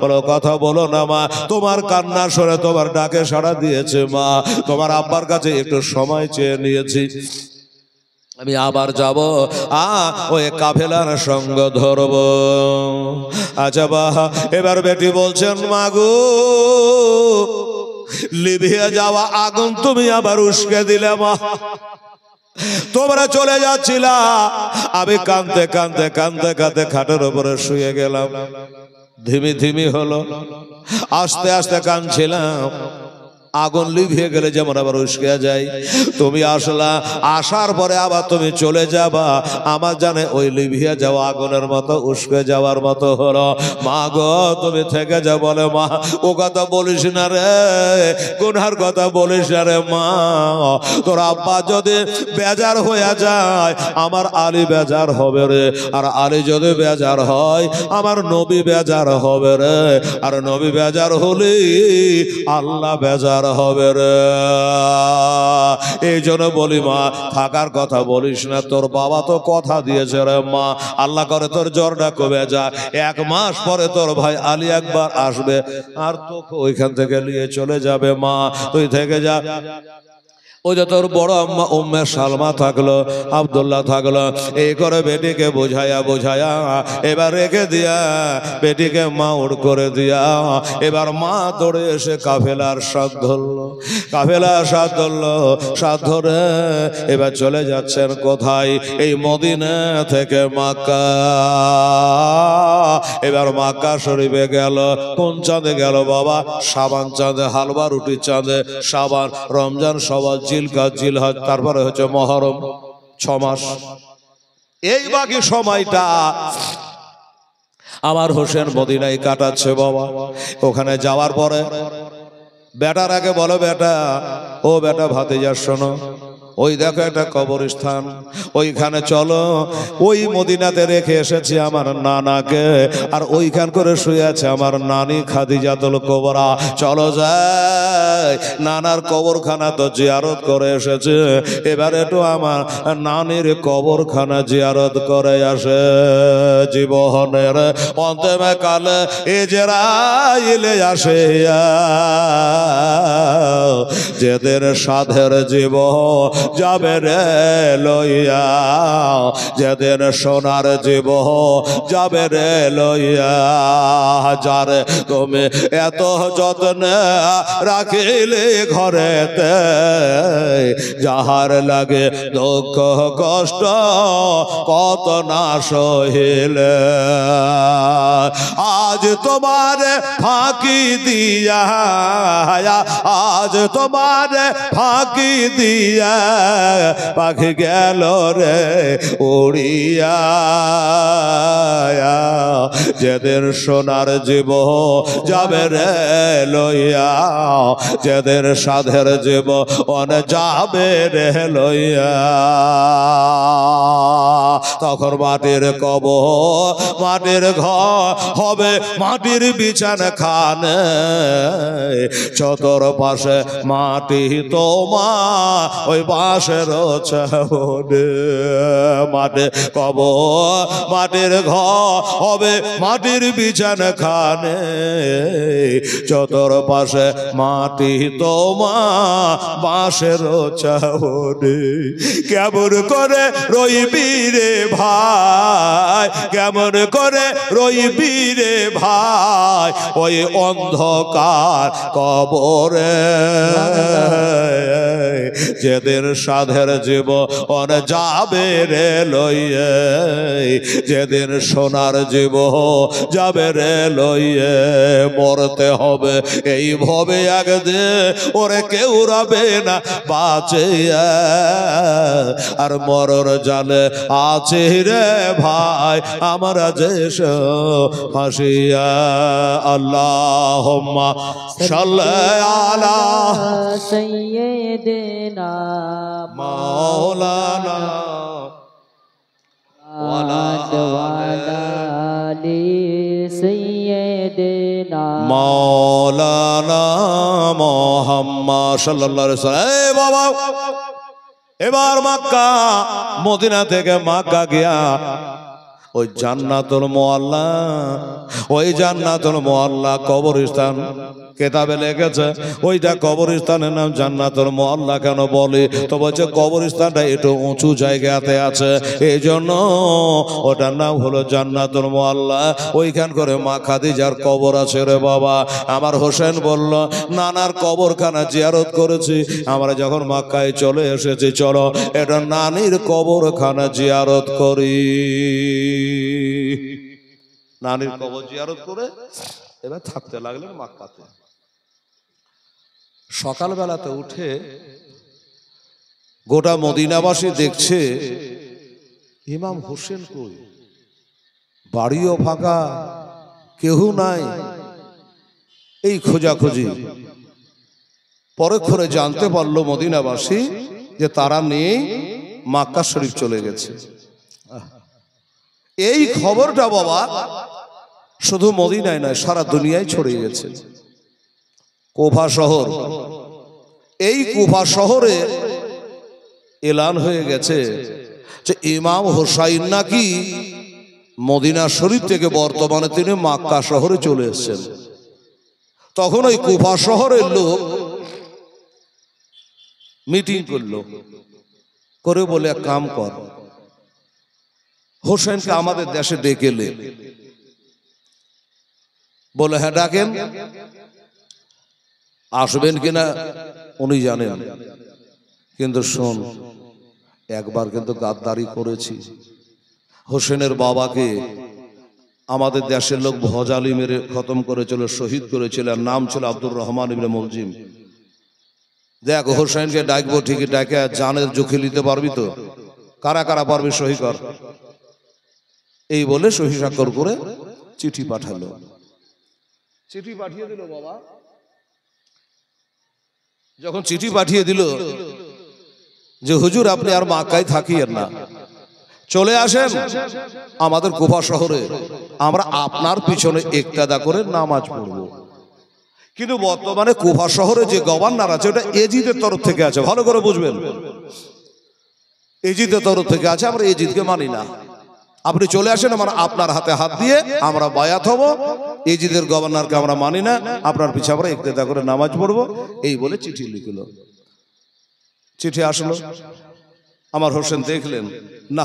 বলো কথা বলো না মা, তোমার কান্না শুনে তোমার ডাকে সাড়া দিয়েছে মা, তোমার আব্বার কাছে একটু সময় চেয়ে নিয়েছি, আমি আবার যাব, ওই কাফেলার সঙ্গ ধরব। আচ্ছা বাহ, এবার বেটি বলছেন মাগো লিবিয়া যাওয়া আগুন তুমি আবার উস্কে দিলে মা, তোমরা চলে যাচ্ছিলা, আমি কাঁদতে কাঁদতে কাঁদতে কাঁদতে খাটের উপরে শুয়ে গেলাম, ধিমি ধিমি হলো, আস্তে আস্তে কাঁদছিলাম, আগুন লিভিয়ে গেলে যেমন আবার উস্কে যায়, তুমি আসলা, আসার পরে আবার তুমি চলে যাবা, আমার জানে ওই লিভিয়ে যাওয়া আগুনের মতো উস্কে যাওয়ার মতো হলো। মা গো তুমি থেকে যা, বলে মা ও কথা বলিস না রে, গুনহার কথা বলিস না রে মা, তোর আব্বা যদি বেজার হয়ে যায় আমার আলী বেজার হবে রে, আর আলী যদি বেজার হয় আমার নবী বেজার হবে রে, আর নবী বেজার হলি আল্লাহ বেজার হবে রে। এই জন্য বলি মা থাকার কথা বলিস না, তোর বাবা তো কথা দিয়েছে রে মা, আল্লাহ করে তোর জ্বরটা কমে যা, 1 মাস পরে তোর ভাই আলী একবার আসবে আর তোকে ওইখান থেকে নিয়ে চলে যাবে মা, তুই থেকে যা। ওই যে তোর বড় আম্মা উম্মে সালমা থাকলো, আব্দুল্লাহ থাকলো, এই করে বেটিকে বোঝায়া বোঝায়া এবার রেখে দিয়া বেটিকে মাউট করে দিয়া এবার মা দৌড়ে এসে কাফেলার সাথ ধরলো, কাফেলার সাথ ধরলো, সাথ ধরে এবার চলে যাচ্ছেন কোথায়, এই মদিনা থেকে মক্কা। এবার মক্কা শরীফে গেল, কোন চাঁদে গেল বাবা? শাবান চাঁদে, হালুয়া রুটির চাঁদে, শাবান, রমজান, সওয়াল, জিলকাদ, জিলহজ, তারপরে হচ্ছে মুহররম, 6 মাস। এই বাকি সময়টা আমার হোসেন মদিনায় কাটাচ্ছে বাবা। ওখানে যাওয়ার পরে বেটার আগে বলো বেটা, ও বেটা ভাতিজা শোনো, ওই দেখো একটা কবরস্থান, ওইখানে চলো, ওই মদিনাতে রেখে এসেছি আমার নানাকে, আর ওইখান করে শুয়ে আছে আমার নানি খাদিজাতুল কুবরা, চলো যাই, নানার কবরখানা তো জিয়ারত করে এসেছে, এবার একটু আমার নানির কবরখানা জিয়ারত করে আসে। জীবনের অন্তিমে কালে ইজরাইলে আসে, যেদের সাধের জীবন যাবে রে লইয়া, যেদের সোনার জীব যাবে রে লইয়া, যারে তুমি এত যত্নে রাখিলে ঘরেতে, যাহার লাগে দুঃখ কষ্ট কত না সহিলে, আজ তোমার ফাঁকি দিয়া, আজ তোমার ফাঁকি দিয়া পাখি গেল রে উড়িয়া, যেদের সোনার জীব যাবে রে লইয়া, যেদের সাধের জীব অনে যাবে রে লইয়া, তখন মাটির কবর, মাটির ঘর হবে, মাটির বিছানা খানে, চতর পাশে মাটি তোমার ওই বাঁশের ছাউনি, মাটি কবর, মাটির ঘর হবে, মাটির বিছানা খানে, চতর পাশে মাটি তোমার বাঁশের ছাউনি, কেমন করে রইবি রে ভাই, কেমন করে রইবি রে ভাই ওই অন্ধকার কবরে, যেদের সাধের জীব অনে যাবে রে লইয়ে, যেদিন সোনার জীব যাবে রে লইয়ে, মরতে হবে এই ভবে একদিন, ওরে কেউ রবে না বাঁচে, আর মরর জালে আছে রে ভাই আমরা যে ফাঁসিয়া। আল্লাহুম্মা সাল্লি আলা সাইয়্যিদিনা মাওলানা ওয়ালা আলি সাইয়্যিদিনা মাওলানা মুহাম্মদ সাল্লাল্লাহু আলাইহি ওয়াসাল্লাম। এই বাবা, এবার মক্কা, মদিনা থেকে মক্কা গিয়া ওই জান্নাতুল মুআল্লা, ওই জান্নাতুল মুআল্লা কবরস্থান কেতাবে লেগেছে, ওইটা কবরস্থানের নাম জান্নাতুল মুআল্লা কেন বলে? তো বলছে কবরস্থানটা একটু উঁচু জায়গাতে আছে, এই জন্য ওটার নাম হলো জান্নাতুল মুআল্লা। ওইখান করে মা খাদিজার কবর আছে রে বাবা। আমার হোসেন বলল, নানার কবরখানা জিয়ারত করেছি, আমরা যখন মক্কায় চলে এসেছি, চলো এটা নানির কবরখানা জিয়ারত করি। নানির কবর জিয়ারত করে এবার থাকতে লাগলেন মক্কাতে। সকালবেলাতে উঠে গোটা মদিনাবাসী দেখছে ইমাম হোসেন কই, বাড়িও ফাঁকা, কেউ নাই। এই খোঁজাখুঁজি পরে করে জানতে পারলো মদিনাবাসী যে তারা নেই, মক্কা শরীফ চলে গেছে। এই খবরটা বাবা শুধু মদিনায় নয়, সারা দুনিয়ায় ছড়িয়ে গেছে। কুফা শহর, এই কুফা শহরে এলান হয়ে গেছে যে ইমাম হোসাইন নাকি মদিনা শরীফ থেকে বর্তমানে তিনি মক্কা শহরে চলে এসেছেন। তখন ওই কুফা শহরের লোক মিটিং করলো, করে বলে এক কাম কর, হোসেনকে আমাদের দেশে ডেকে লে। বলে হ্যাঁ ডাকেন। আসবেন কিনা উনি জানেন, কিন্তু শোন, একবার কিন্তু গাদ্দারি করেছি। হোসেনের বাবাকে আমাদের দেশের লোক ভজালি মেরে খতম করেছিল, শহীদ করেছিল, নাম ছিল আব্দুর রহমান ইবনে মুলজিম। দেখ হোসেনকে ডাকবো ঠিকই, ডাকে জানের ঝুঁকি নিতে পারবি তো? কারা কারা পারবি সহি কর। এই বলে সহি স্বাক্ষর করে চিঠি পাঠালো। চিঠি পাঠিয়ে দিল বাবা। যখন চিঠি পাঠিয়ে দিল যে হুজুর আপনি আর মক্কায় থাকিয়েন না, চলে আসেন আমাদের কুফা শহরে, আমরা আপনার পিছনে ইক্তেদা করে নামাজ পড়ব। কিন্তু বর্তমানে কুফা শহরে যে গভর্নর আছে ওটা এজিদের তরফ থেকে আছে, ভালো করে বুঝবেন, এজিদের তরফ থেকে আছে। আমরা এজিদকে মানি না, আপনি চলে আসেন, আমরা আপনার হাতে হাত দিয়ে আমরা বায়াত হব। এজিদের গভর্নরকে আমরা মানি না, আপনার পিছে আমরা ইক্তেদা করে নামাজ পড়ব। এই বলে চিঠি লিখল। চিঠি আসলো, আমার হোসেন দেখলেন, না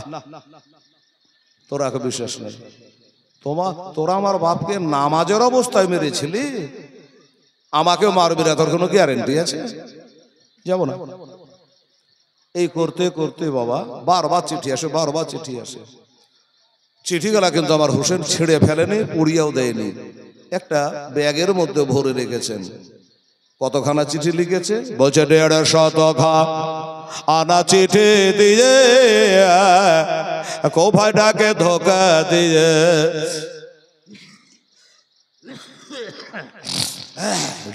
তোরা বিশ্বাস নেই, তোরা আমার বাপকে নামাজের অবস্থায় মেরেছিলি, আমাকেও মারবি না, তোর কোনো গ্যারেন্টি আছে? যাব না। এই করতে করতে বাবা বারবার চিঠি আসে, বারবার চিঠি আসে। চিঠিগুলা কিন্তু আমার হোসেন ছিঁড়ে ফেলেনি, পুড়িয়াও দেয়নি, একটা ব্যাগের মধ্যে ভরে রেখেছেন। কতখানা চিঠি লিখেছে? বলছে 150 আনা চিঠি দিয়ে কোফাটাকে ধোকা দিয়ে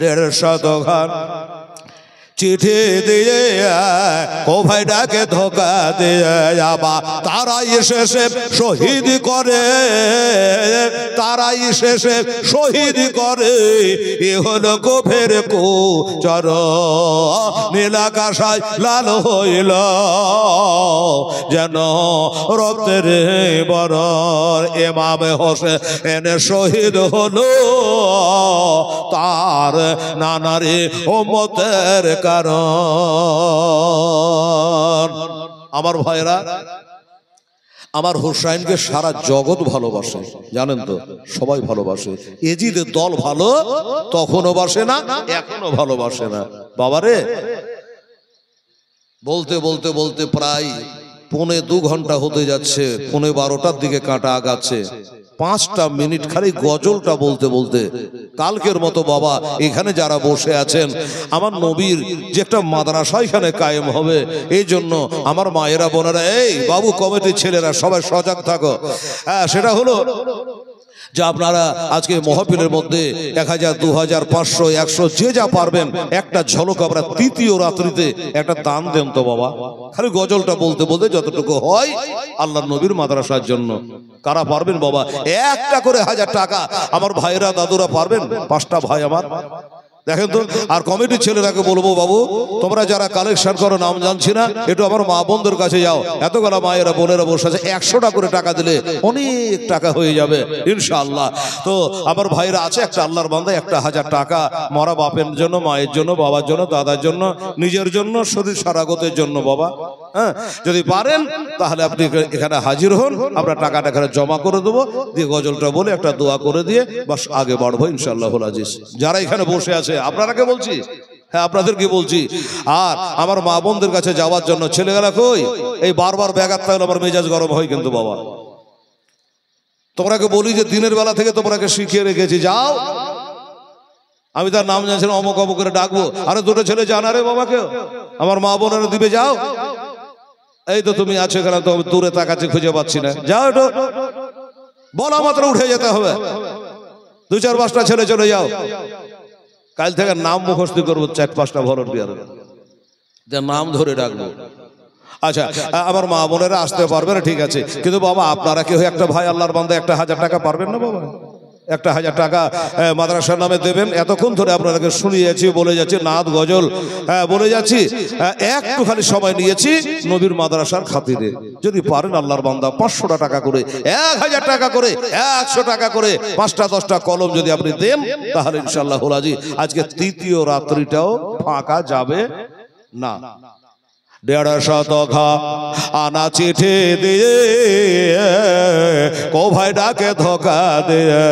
150 চিঠি দিয়ে কোফাটাকে ধোকা দিয়ে আবার তারাই শেষে শহীদ করে, তারাই শেষে শহীদ করে। এ হলো কোফের কুচর, নীলাকাশায় লাল হইল যেন রক্তের বরর। ইমাম হোসেন শহীদ হলো তার নানারে উম্মতের কারণ। আমার ভাইরা, আমার হোসাইনকে সারা জগৎ ভালোবাসে, জানেন তো, সবাই ভালোবাসে। এজিদের দল ভালো তখনও বাসে না, এখনো ভালোবাসে না। বাবারে বলতে বলতে বলতে প্রায় 1.25 ঘন্টা হতে যাচ্ছে, 12টার দিকে কাঁটা আগাচ্ছে। 5টা মিনিট খালি গজলটা বলতে বলতে কালকের মতো বাবা এখানে যারা বসে আছেন, আমার নবীর যে একটা মাদ্রাসা এখানে কায়েম হবে, এই জন্য আমার মায়েরা বোনেরা, এই বাবু কমিটির ছেলেরা সবাই সজাগ থাকো। হ্যাঁ, সেটা হলো যে আপনারা আজকে মহফিলের মধ্যে 1000, 2000, 500, 100 যে যা পারবেন একটা ঝলক আমরা তৃতীয় রাত্রিতে একটা দান দেন তো বাবা। খালি গজলটা বলতে বলতে যতটুকু হয় আল্লাহর নবীর মাদ্রাসার জন্য। কারা পারবেন বাবা? একটা করে 1000 টাকা আমার ভাইরা দাদুরা পারবেন? 5টা ভাই আমার দেখেন তো। আর কমিটির ছেলেরাকে বলবো, বাবু তোমরা যারা কালেকশন করো, নাম জানছি না, একটু আমার মা বোনদের কাছে যাও, এতগুলো মায়েরা বোনেরা বসে আছে, 100টা করে টাকা দিলে অনেক টাকা হয়ে যাবে ইনশাআল্লাহ। তো আমার ভাইরা আছে, একটা আল্লাহর বান্দা 1000 টাকা মরা বাপের জন্য, মায়ের জন্য, বাবার জন্য, দাদার জন্য, নিজের জন্য, শরীর সারাগতের জন্য বাবা, হ্যাঁ যদি পারেন তাহলে আপনি এখানে হাজির হন, আমরা টাকাটা এখানে জমা করে দেবো, দিয়ে গজলটা বলে একটা দোয়া করে দিয়ে বাস আগে বাড়বো ইনশাআল্লাহুল আজিজ। যারা এখানে বসে আছে আপনারাকে বলছি, হ্যাঁ আপনাদেরকে বলছি। আর আমার মা বোনদের কাছে যাওয়ার জন্য ছেলেগুলা কই, এই বারবার ব্যাঘাত থাকলে আমার মেজাজ গরম হয় কিন্তু বাবা। তোমরাকে বলি যে দিনের বেলা থেকে তোমরাকে শিখিয়ে রেখেছি, যাও, আমি তার নাম জানছি না, অমুক অমুক করে ডাকবো, আরে দুটো ছেলে জানারে বাবাকে, আমার মা বোনেরা দিবে, যাও। এই তো তুমি আছো এখানে, তো দূরে তাকাচ্ছি খুঁজে পাচ্ছি না, যাও একটু, বলা মাত্র উঠে যেতে হবে, 2-4-5টা ছেলে চলে যাও। কাল থেকে নাম মুখস্থ করবো, 4-5টা ভলান্টিয়ার নাম ধরে ডাকবো। আচ্ছা আমার মা বোনেরা আসতে পারবে না, ঠিক আছে, কিন্তু বাবা আপনারা কেউ একটা ভাই আল্লাহর বান্দা 1000 টাকা পারবেন না বাবা? 1000 টাকা মাদ্রাসার নামে দেবেন। এতক্ষণ ধরে আপনাদেরকে শুনিয়েছি, বলে যাচ্ছি, নাদ গজল বলে যাচ্ছি, একটু খালি সময় নিয়েছি নবীর মাদ্রাসার খাতিরে। যদি পারেন আল্লাহর বান্দা 500 টাকা করে, 1000 টাকা করে, 100 টাকা করে, 5টা-10টা কলম যদি আপনি দেন, তাহলে ইনশাআল্লাহ হোলাজি আজকে তৃতীয় রাত্রিটাও ফাঁকা যাবে না। 150 টাকা আনা চিঠি দিয়ে কো ভাই ডাকে ধোকা দিয়ে,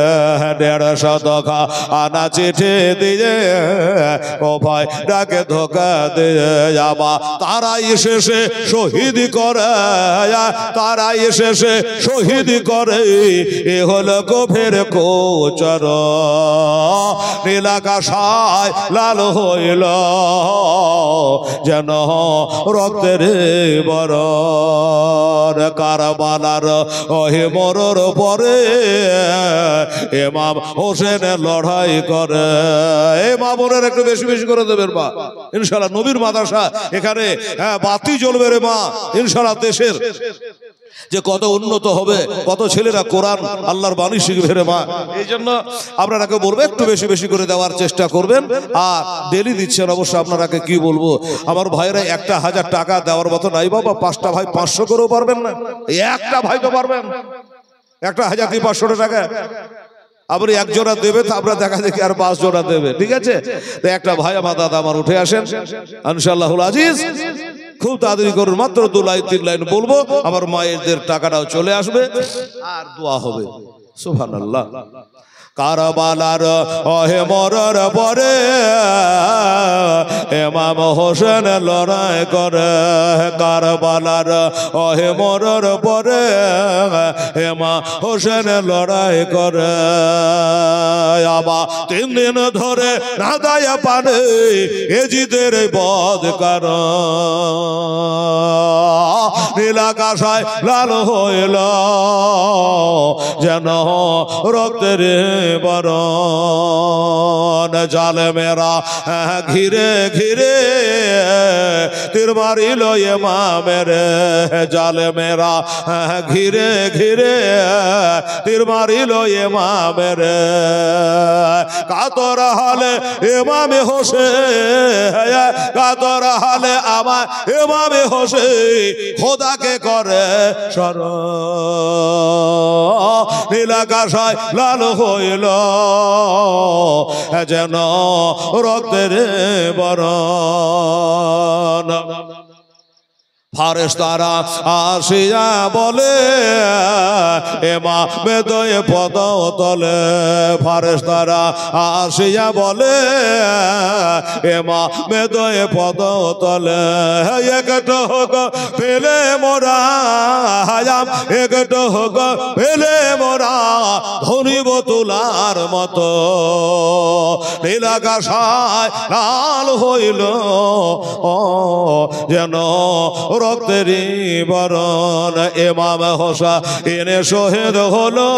150 টাকা আনা চিঠি দিয়ে কো ভাই ডাকে ধোকা দিয়ে, যাবা তারাই শেষে শহীদ করে, তারাই শেষে শহীদ করে, এ হলো গভীর কোচর, নীলাকাশায় লাল হইল যেন রক্তের বরণ, কারবালার ওহে মরর পরে ইমাম হোসেন লড়াই করে। এই মা বোনের একটু বেশি বেশি করে দেবেন মা ইনশাআল্লাহ। নবীর মাদ্রাসা এখানে বাতি জ্বলবে রে মা ইনশাআল্লাহ। দেশের যে কত উন্নত হবে, কত ছেলেরা কোরআন আল্লাহর বাণী শিখবে রে মা। এই জন্য আপনারাকে বলবো একটু বেশি বেশি করে দেওয়ার চেষ্টা করবেন। আর ডেলি দিচ্ছেন অবশ্য, আপনারাকে কি বলবো, আমার ভাইরা 1000 টাকা দেওয়ার মতো নাই বাবা। 5টা ভাই 500 করেও পারবেন না, একটা ভাই তো পারবেন 1500 টাকা। আপনি 1 জোড়া দেবে, তো আমরা দেখা দেখি আর 5 জোড়া দেবে, ঠিক আছে। তো একটা ভাই আমার দাদা আমার উঠে আসেন ইনশাআল্লাহুল আজিজ, খুব তাড়াতাড়ি করুন, মাত্র 2 লাইন 3 লাইন বলবো, আমার মায়েদের টাকাটাও চলে আসবে আর দোয়া হবে। সুবহানাল্লাহ। কারবালার ওহে মরর পরে ইমাম হোসেন লড়াই করে, কারবালার ওহে মরর পরে ইমাম হোসেন লড়াই করে। আবার 3 দিন ধরে না দায় পানে এজিদের বদ কর, নীলাকাশায় লাল হইল যেন রক্তের বরণ, জালেমেরা ঘিরে ঘিরে তীর মারিল ইমামের, জালেমেরা ঘিরে ঘিরে তীর মারিল ইমামের, কাতর হালে ইমামে হোসেন, কাতর হালে আমার ইমামে হোসেন খোদাকে করে শরণ, নীলাকাশায় লাল হইল যেন রক্তের বরণ। ফারেশতারা আসিয়া বলে ইমামে দয়ে পদ তলে, ফারেশতারা আসিয়া বলে ইমামে দয়ে পদ তলে, একটু হোক পেলে মোরা হায়াম, একটু হোক পেলে মোরা ধনিব তুলার মতো, নীলাকাশায় লাল হইল যেন রক্তেরই বরণ ইমাম হোসেন শহীদ হলো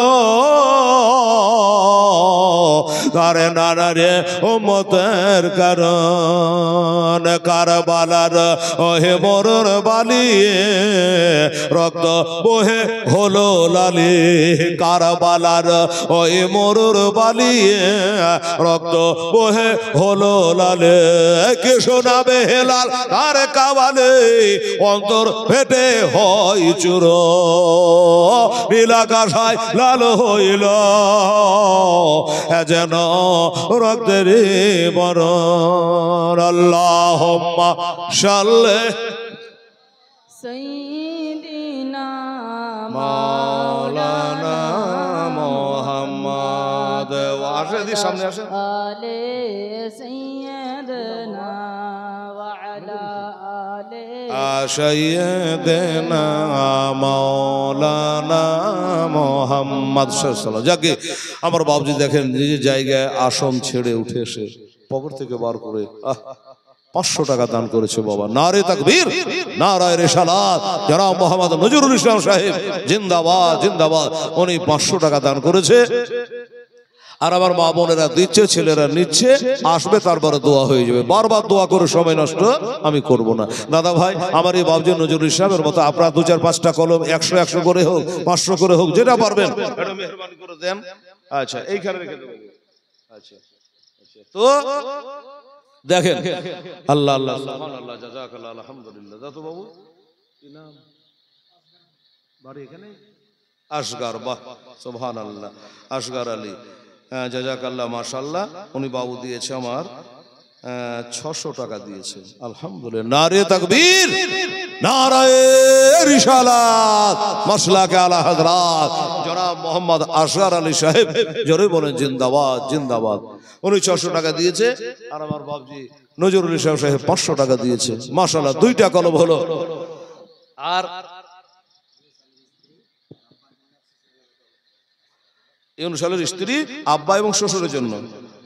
তার নানারে উম্মতের কারণ কারবালার ওহে মরুর বালি রক্ত বহে হলো লালি কারবালার ওই মরুর বালি রক্ত বহে হলো লালে কে শোনাবে হেলাল তার কাওয়ালে অন্তর ফেটে হয় চূর নীলাকাশায় লাল হইল যেন রক্তের বরণ আল্লাহুম্মা সাল্লি সাইয়্যিদিনা মাওলানা মুহাম্মদ আসে সামনে আসে আলে সাইয়্যিদিনা ওয়া আলা আলে সাইয়্যিদিনা মাওলানা মুহাম্মদ সাল্লাল্লাহু যাকে আমার বাবজি দেখেন নিজের জায়গায় আসন ছেড়ে উঠে এসে পকেট থেকে বার করে 500 টাকা দান করেছে বাবা নারে তাকবীর নারায়ে রিসালাত জনাব মোহাম্মদ নজরুল ইসলাম সাহেব জিন্দাবাদ জিন্দাবাদ উনি 500 টাকা দান করেছে আর আমার মা বোনেরা দিচ্ছে ছেলেরা নিচ্ছে আসবে তারপরে দোয়া হয়ে যাবে বারবার দোয়া করে সময় নষ্ট আমি করব না দাদা ভাই আমার এই বাবজি নজরুল ইসলামের মতো আপনারা 2-4-5টা কলম 100 করে হোক 500 করে হোক যেটা পারবেন এটা মেহেরবানি করে দেন আচ্ছা এইখানে রেখে দেব আচ্ছা আচ্ছা তো দেখেন আল্লাহ আল্লাহ সুবহানাল্লাহ জাযাকাল্লাহ আলহামদুলিল্লাহ দাদু বাবু কি নাম বাড়ি এখানে আসগার বাহ সুবহানাল্লাহ আসগার আলী জাযাকাল্লাহ মাশাআল্লাহ উনি বাবু দিয়েছে আমার 600 টাকা দিয়েছে আলহামদুলিল্লাহ নারে তাকবীর নারায়ে রিসালাত মাসলাকে আলা হযরত জনাব মোহাম্মদ আসগার আলী সাহেব জোরে বলেন জিন্দাবাদ জিন্দাবাদ উনি 600 টাকা দিয়েছে আর আমার বাবজি নজরুল ইসলাম সাহেব 500 টাকা দিয়েছে মাশাআল্লাহ দুইটা কলম হলো আর ইউনুস সালের স্ত্রী আব্বা এবং শ্বশুরের জন্য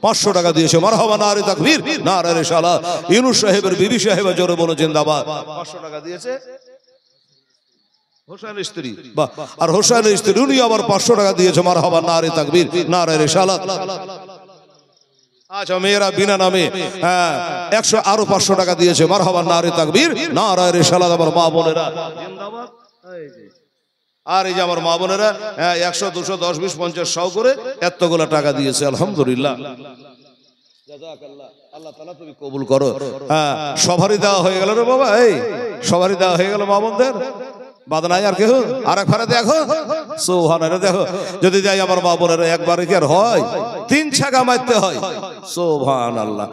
500 টাকা দিয়েছে মারহাবা নারে তাকবীর নারে রিসালাত ইউনুস সাহেবের বিবি সাহেবা জোরে বলো জিন্দাবাদ 500 টাকা দিয়েছে হোসেনের স্ত্রী বাহ আর হোসেনের স্ত্রী উনি আবার 500 টাকা দিয়েছে মারহাবা নারে তাকবীর নারে রিসালাত আচ্ছা মেয়েরা বিনা নামে 100 আরো 500 টাকা দিয়েছে মারহাবা নারে তাকবীর নারে রিসালাত আমার মা বোনেরা জিন্দাবাদ আর এই যে আমার মা বোনেরা 100 200 10 20 50 100 করে এতগুলো টাকা দিয়েছে আলহামদুলিল্লাহ জাযাকাল্লাহ আল্লাহ তাআলা তুমি কবুল করো সবারই দেওয়া হয়ে গেল রে বাবা এই সবারই দেওয়া হয়ে গেল মা বোনদের বাদ নাই আর কেউ আরেক ফারে দেখো সুবহানাল্লাহ দেখো যদি যাই আমার মা বোনেরা একবারে কি আর হয় 3 ছাগা মারতে হয় সুবহানাল্লাহ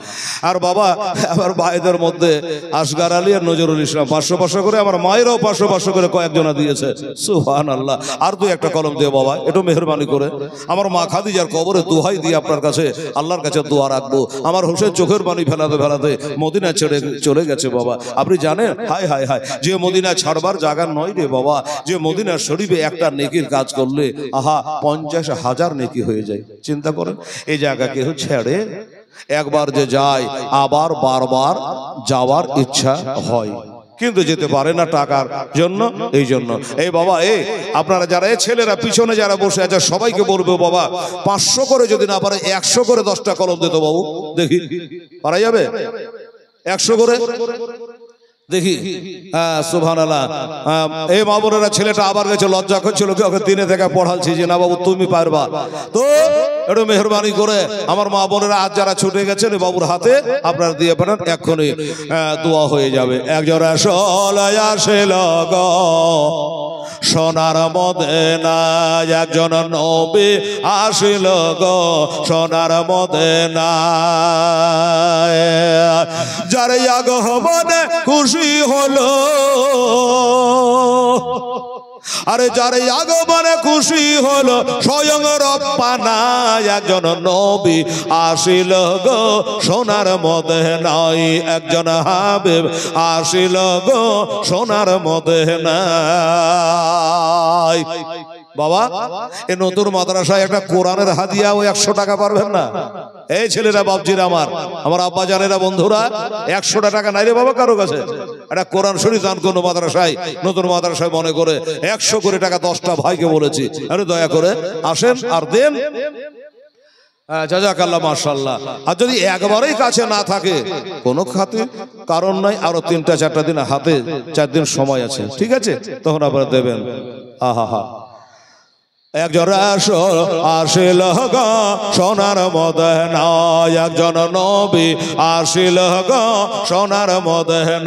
আর বাবা আমার ভাইদের মধ্যে আসগার আলী আর নজরুল ইসলাম 500 করে আমার মায়েরাও 500 করে কয়েকজনা দিয়েছে সুবহানাল্লাহ আর দুই একটা কলম দিও বাবা একটু মেহেরবানি করে আমার মা খাদিজার কবরে দোহাই দিয়ে আপনার কাছে আল্লাহর কাছে দোয়া রাখবো আমার হোসেন চোখের পানি ফেলাতে ফেলাতে মদিনা ছেড়ে চলে গেছে বাবা আপনি জানেন হায় হায় হায় যে মদিনা ছাড়বার জায়গা নয় রে বাবা যে মদিনা শরীফে একটা নেকির কাজ করলে আহা 50,000 নেকি হয়ে যায় চিন্তা করেন এই জায়গা কেউ ছেড়ে একবার যে যায় আবার বারবার যাওয়ার ইচ্ছা হয় কিন্তু যেতে পারে না টাকার জন্য এই জন্য এই বাবা এই আপনারা যারা এই ছেলেরা পিছনে যারা বসে আছে সবাইকে বলবো বাবা 500 করে যদি না পারে 100 করে 10টা কলম দিতে বাবু দেখি পারা যাবে 100 করে দেখি সুবহানাল্লাহ এই মা বোনেরা ছেলেটা আবার গেছে লজ্জা করছিল ওকে দিনে থেকে পড়ালছি যে না বাবু তুমি পারবা তো একটু মেহেরবানি করে আমার মা বোনেরা আজ যারা ছুটে গেছেন বাবুর হাতে আপনারা দিয়ে পারেন এক্ষুনি দোয়া হয়ে যাবে একজন আসল গো সোনার মদিনা একজন নবী আসিল গো সোনার মদিনা যার আগমনে খুশি হলো আরে যার আগমনে খুশি হলো স্বয়ং রব্বানা একজন নবী আসিল গো সোনার মদিনায় একজন হাবিব আসিল গো সোনার মদিনায় বাবা এই নতুন মাদ্রাসায় একটা কোরআনের হাদিয়া ও 100 টাকা পারবেন না? এই ছেলেরা বাপজিরা আমার আব্বা জানেরা বন্ধুরা, 100 টাকা নাই রে বাবা কারো কাছে। একটা কোরআন শরীফ দান কোন মাদ্রাসায়, নতুন মাদ্রাসায় মনে করে 100 করে টাকা 10টা ভাইকে বলেছি, আরে দয়া করে আসেন আর দেন। জাযাকাল্লাহ, মাশাআল্লাহ। আর যদি একবারেই কাছে না থাকে কোনো খাতে কারণ নাই, আরো 3-4টা দিন হাতে 4 দিন সময় আছে, ঠিক আছে, তখন আপনারা দেবেন। আহা হা, একজন রাসূল আসিল গো সোনার মদিনায়, একজন নবী আসিল গো সোনার মদিনায়,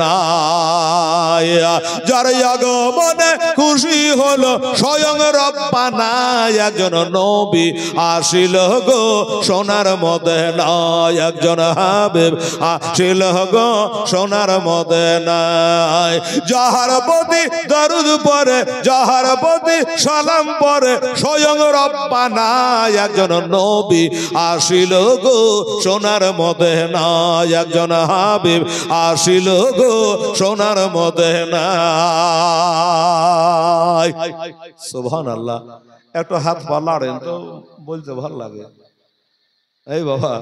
যার আগমনে খুশি হলো স্বয়ং রব্বানা। একজন নবী আসিল গো সোনার মদিনায়, একজন হাবিব আসিল গো সোনার মদিনায়, যাহার প্রতি দরুদ পড়ে, যাহার প্রতি সালাম পড়ে স্বয়ং রব্বানা। একজন নবী আসিল গো সোনার মদিনায়, একজন হাবিব আসিল গো সোনার মদিনায়। সুবহানাল্লাহ। একটু হাত পা লাড়েন তো, বলতে ভালো লাগে। এই বাবা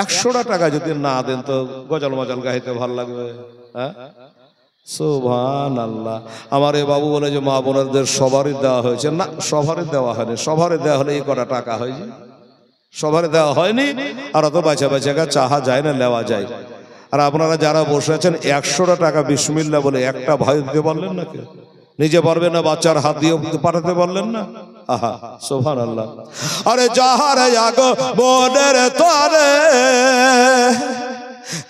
100 টাকা যদি না দেন তো গজল মজল গাইতে ভালো লাগবে? হ্যাঁ, সুবহানাল্লাহ। আমার এ বাবু বলে যে মা বোনদের সবারই দেওয়া হয়েছে, না সবারই দেওয়া হয়নি। সবারই দেওয়া হলে এই কটা টাকা হয়েছে, সবারই দেওয়া হয়নি। আর অত বাঁচা বাঁচা চাহা যায় না, নেওয়া যায়। আর আপনারা যারা বসে আছেন 100 টাকা বিসমিল্লাহ বলে একটা ভাই দিতে পারলেন না? কে নিজে পারবেন না, বাচ্চার হাত দিয়ে পাঠাতে পারলেন না? আহা, সুবহানাল্লাহ। আরে যাহার আগমনের তরে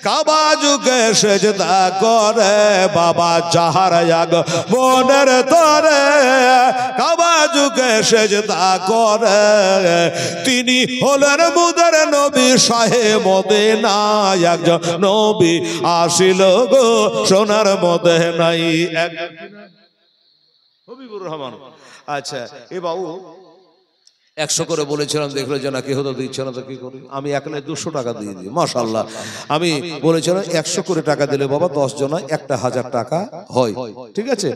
কাবা যুগে সেজদা করে বাবা, যাহার আগমনের তরে কাবা যুগে সেজদা করে, তিনি হলেন মুদের নবী শাহে মদিনা। একজন নবী আসিল গো সোনার মদিনায়, হবিবুর রহমান। আচ্ছা, এ বাবু 100 করে বলেছিলাম, দেখলো যে না কেউ তো দিচ্ছে না, তো কি করি? আমি একলাই 200 টাকা দিয়ে দিই, মাশাআল্লাহ। আমি বলেছিলাম 100 করে টাকা দিলে বাবা 10 জনায় 1000 টাকা হয়, ঠিক আছে?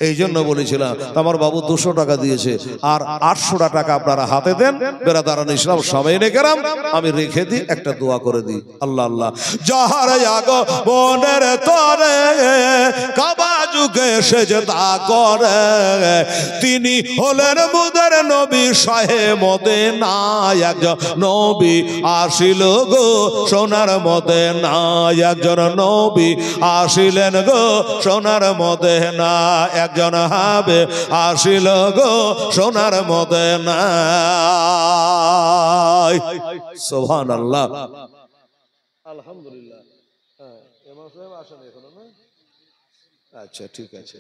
এই জন্য বলেছিলাম। আমার বাবু 200 টাকা দিয়েছে, আর 800 টাকা আপনারা হাতে দেন। বেরাদারান ইসলাম সময় নে কেরাম, আমি রেখে দিই, একটা দোয়া করে দিই। আল্লাহ আল্লাহ। যাহার আগমনের তরে কাবা যুগে সেজদা করে, তিনি হলেন মুদের নবী শাহে মদিনায়। একজন নবী আসিল গো সোনার মদিনায়, একজন নবী আসিলেন গো সোনার মদিনায়, একজন হাবিব আসিল গো সোনার মদিনায়। সুবহানাল্লাহ, আলহামদুলিল্লাহ। ইমাম সাহেব আসেন এখনো না? আচ্ছা, ঠিক আছে।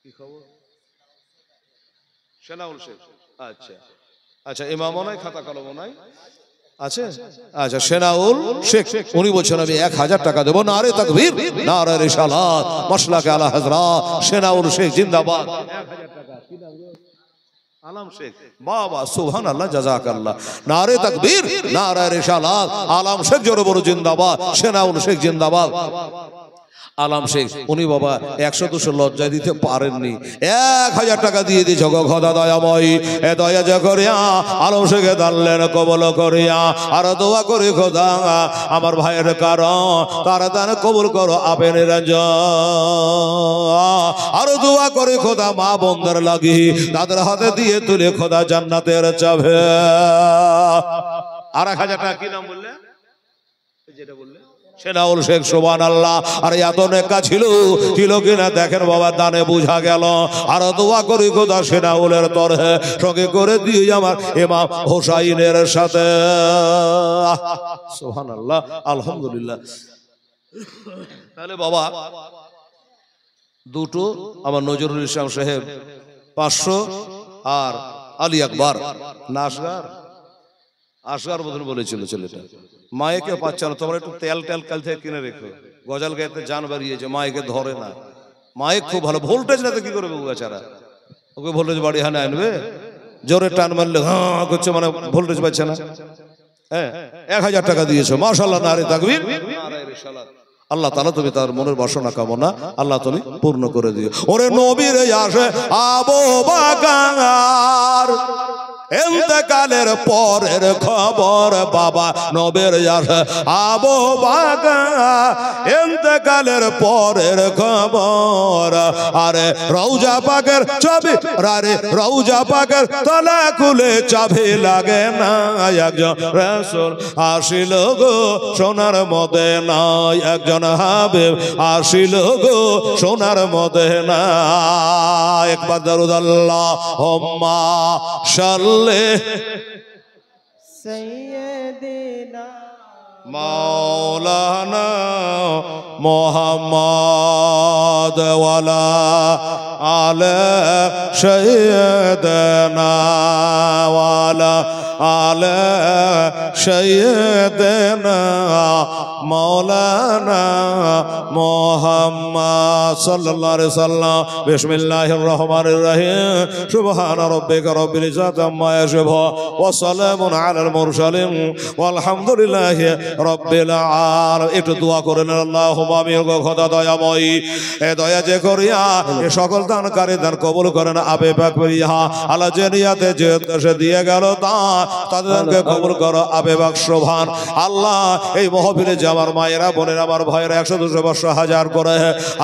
কি খবর? সেনাউল শেখ। আচ্ছা আচ্ছা, ইমামও নাই, খাতা কলমও নাই, আছে? আচ্ছা, সেনাউল শেখ উনি বলছেন আমি 1000 টাকা দেবো। নারে তাকবীর, নারে রিসালাত, মাসলাকে আলা হযরত সেনাউল শেখ জিন্দাবাদ। 1000 টাকা। কি নাম গো? আলম শেখ। বাবা, সুবহানাল্লাহ, জাযাকাল্লাহ। নারে তাকবীর, নারে রিসালাত, আলম শেখ জোরে বড় জিন্দাবাদ, সেনাউল শেখ জিন্দাবাদ। আলম শেখ উনি বাবা 100-200 লজ্জায় দিতে পারেননি, 1000 টাকা দিয়ে দিয়েছ গো খোদা দয়াময়ী। এ দয়া যা করিয়া আলম শেখে দানলেন কবল করিয়া, আর দোয়া করি খোদা আমার ভাইয়ের কারণ তার দান কবুল করো আপে নিরঞ্জন। আর দোয়া করি খোদা মা বোনদের লাগি, তাদের হাতে দিয়ে তুলে খোদা জান্নাতের চাবে। আর 1000 টাকা। কি নাম বললে? যেটা বললে সেনাউল শেখ। সুবহানাল্লাহ। আর এত নেকা ছিল কিনা দেখেন বাবা, দানে বুঝা গেল। আর দোয়া করি খোদা সেনাউলের তরহে সঙ্গে করে দিয়ে আমার ইমাম হোসাইনের সাথে। সুবহানাল্লাহ, আলহামদুলিল্লাহ। তাহলে বাবা দুটো আমার নজরুল ইসলাম সাহেব 500, আর আলী আকবর না আসগার বোধন বলেছিল ছেলেটা। মায়েকে পাচ্ছে না, তোমরা একটু তেল কাল থেকে কিনে রেখো, গজাল গাইতে জান বাড়িয়েছে, মায়েকে ধরে না। মাইক খুব ভালো, ভোল্টেজ না তো কি করবে বেচারা, ওকে ভোল্টেজ বাড়ি হানে আনবে, জোরে টান মারলে হ্যাঁ করছে, মানে ভোল্টেজ পাচ্ছে না। হ্যাঁ, 1000 টাকা দিয়েছো, মাশাআল্লাহ, নারে তাকবীর, নারে রিসালাত। আল্লাহ তাআলা তুমি তার মনের বাসনা কামনা আল্লাহ তুমি পূর্ণ করে দিও। ওরে নবীর আসে আবু বকর ইন্তেকালের পরের খবর বাবা নবীর আসে আবু বকর ইন্তেকালের পরের খবর। আরে রওজা পাকের চাবি আরে রওজা পাকের তালা খুলে চাবি লাগে না। একজন রাসূল আসিল গো সোনার মদিনা, একজন হাবিব আসিল গো সোনার মদিনা। একবার দরুদ আল্লাহুম্মা সাল্লি সাইয়্যিদিনা মাওলানা মুহাম্মদ ওয়ালা আলে সাইয়্যিদিনা ওয়ালা আলে সাইয়্যিদিনা মাওলানা মুহাম্মদ সাল্লাল্লাহু আলাইহি সাল্লাম। বিসমিল্লাহির রহমানির রহিম। সুবহান রাব্বিকা রব্বিল ইজ্জাতি আম্মা ইয়াসিফুন ওয়া সালামুন আলাল মুরসালিন ওয়ালহামদুলিল্লাহি রব্বিল আলামিন। একটু দোয়া করেন আল্লাহুম্মা আমিন। খোদা দয়াময়ী এ দয়া যে করিয়া এ সকল দানকারী দান কবুল করেন। আবে পাক করিয়া আল্লাহ যে নিয়াতে যে উদ্দেশ্যে দিয়ে গেল তা তাদেরকে কবুল করো। আবে পাক শোভান আল্লাহ এই মাহফিলে যে আমার মায়েরা বোনেরা আমার ভাইয়েরা 100-200 বর্ষ হাজার করে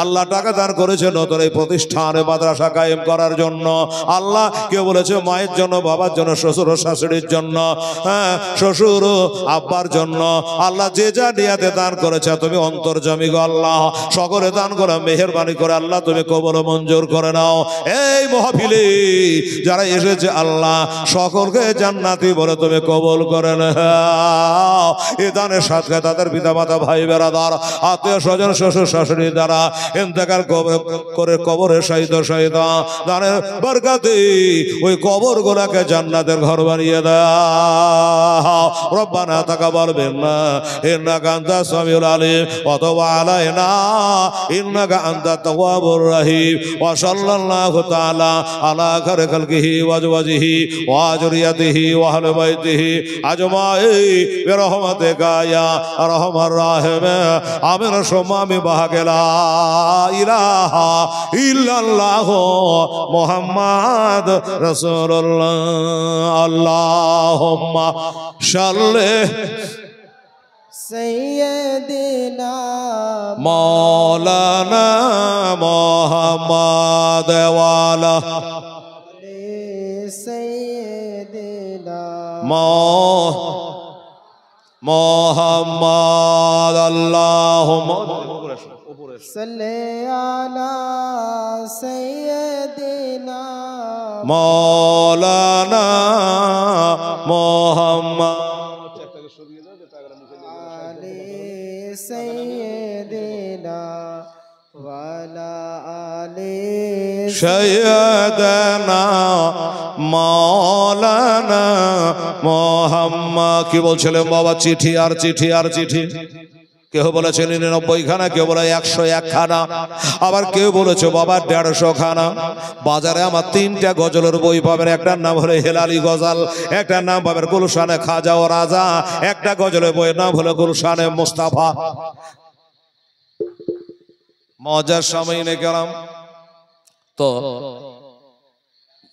আল্লাহ টাকা দান করেছে নতুন এই প্রতিষ্ঠানে মাদ্রাসা কায়েম করার জন্য। আল্লাহ কেউ বলেছে মায়ের জন্য, বাবার জন্য, শ্বশুর ও শাশুড়ির জন্য, হ্যাঁ শ্বশুর ও আব্বার জন্য। আল্লাহ যে যা নিয়াতে দান করেছে তুমি অন্তর্যামী গো আল্লাহ, সকলে দান করে মেহেরবানি করে আল্লাহ তুমি কবুল মঞ্জুর করে নাও। এই মাহফিলে যারা এসেছে আল্লাহ সকলকে জান্নাতি বলে তুমি কবুল করে নাও। এই দানের সাথে তাদের পিতা মাতা ভাই বেরাদার আত্মীয় স্বজন শ্বশুর শাশুড়ি দ্বারা ইন্তেকাল করে কবরের শাহিদ দানের বরকতে ওই কবর গুলাকে জান্নাতের ঘর বানিয়ে দাও। রব্বানা তাকাব্বাল মিন্না ইন্নাকা আনতাস সামিউল আলিম ওয়া তুব আলাইনা ইন্নাকা আনতাত তাওয়াবুর রহিম। ওয়া সাল্লাল্লাহু তাআলা আলা খায়রি খালকিহি ওয়া আজওয়াজিহি ওয়া যুররিয়াতিহি ওয়া আহলি বাইতিহি আজমাইন বিরহমাতিকা ইয়া আরহামার রাহিমিন। আমিন। সুম্মা বাহাকে লা ইলাহা ইল্লাল্লাহ মুহাম্মাদ রাসূলুল্লাহ। আল্লাহুম্মা সাল্লি সাইয়্যিদিনা মাওলানা মুহাম্মদ ওয়ালা আলি সাইয়্যিদিনা মুহাম্মদ। আল্লাহুম্মা সাল্লি আলা সাইয়্যিদিনা মাওলানা মুহাম্মদ আলি সাইয়্যিদিনা ওয়ালা আলি সাইয়্যিদানা মাওলানা মুহাম্মদ। কি বলছিলেন বাবা? চিঠি আর চিঠি আর চিঠি। কেউ বলেছে 99 খানা, কেউ বলে 101 খানা, আবার কেউ বলেছে বাবা 150 খানা। বাজারে আমার 3টা গজলের বই পাবেন। একটার নাম হলো হেলালি গজল, একটার নাম পাবেন গুলশানে খাজা ও রাজা, একটা গজলের বইয়ের নাম হলো গুলশানে মুস্তাফা। মজার সামনে গেলাম তো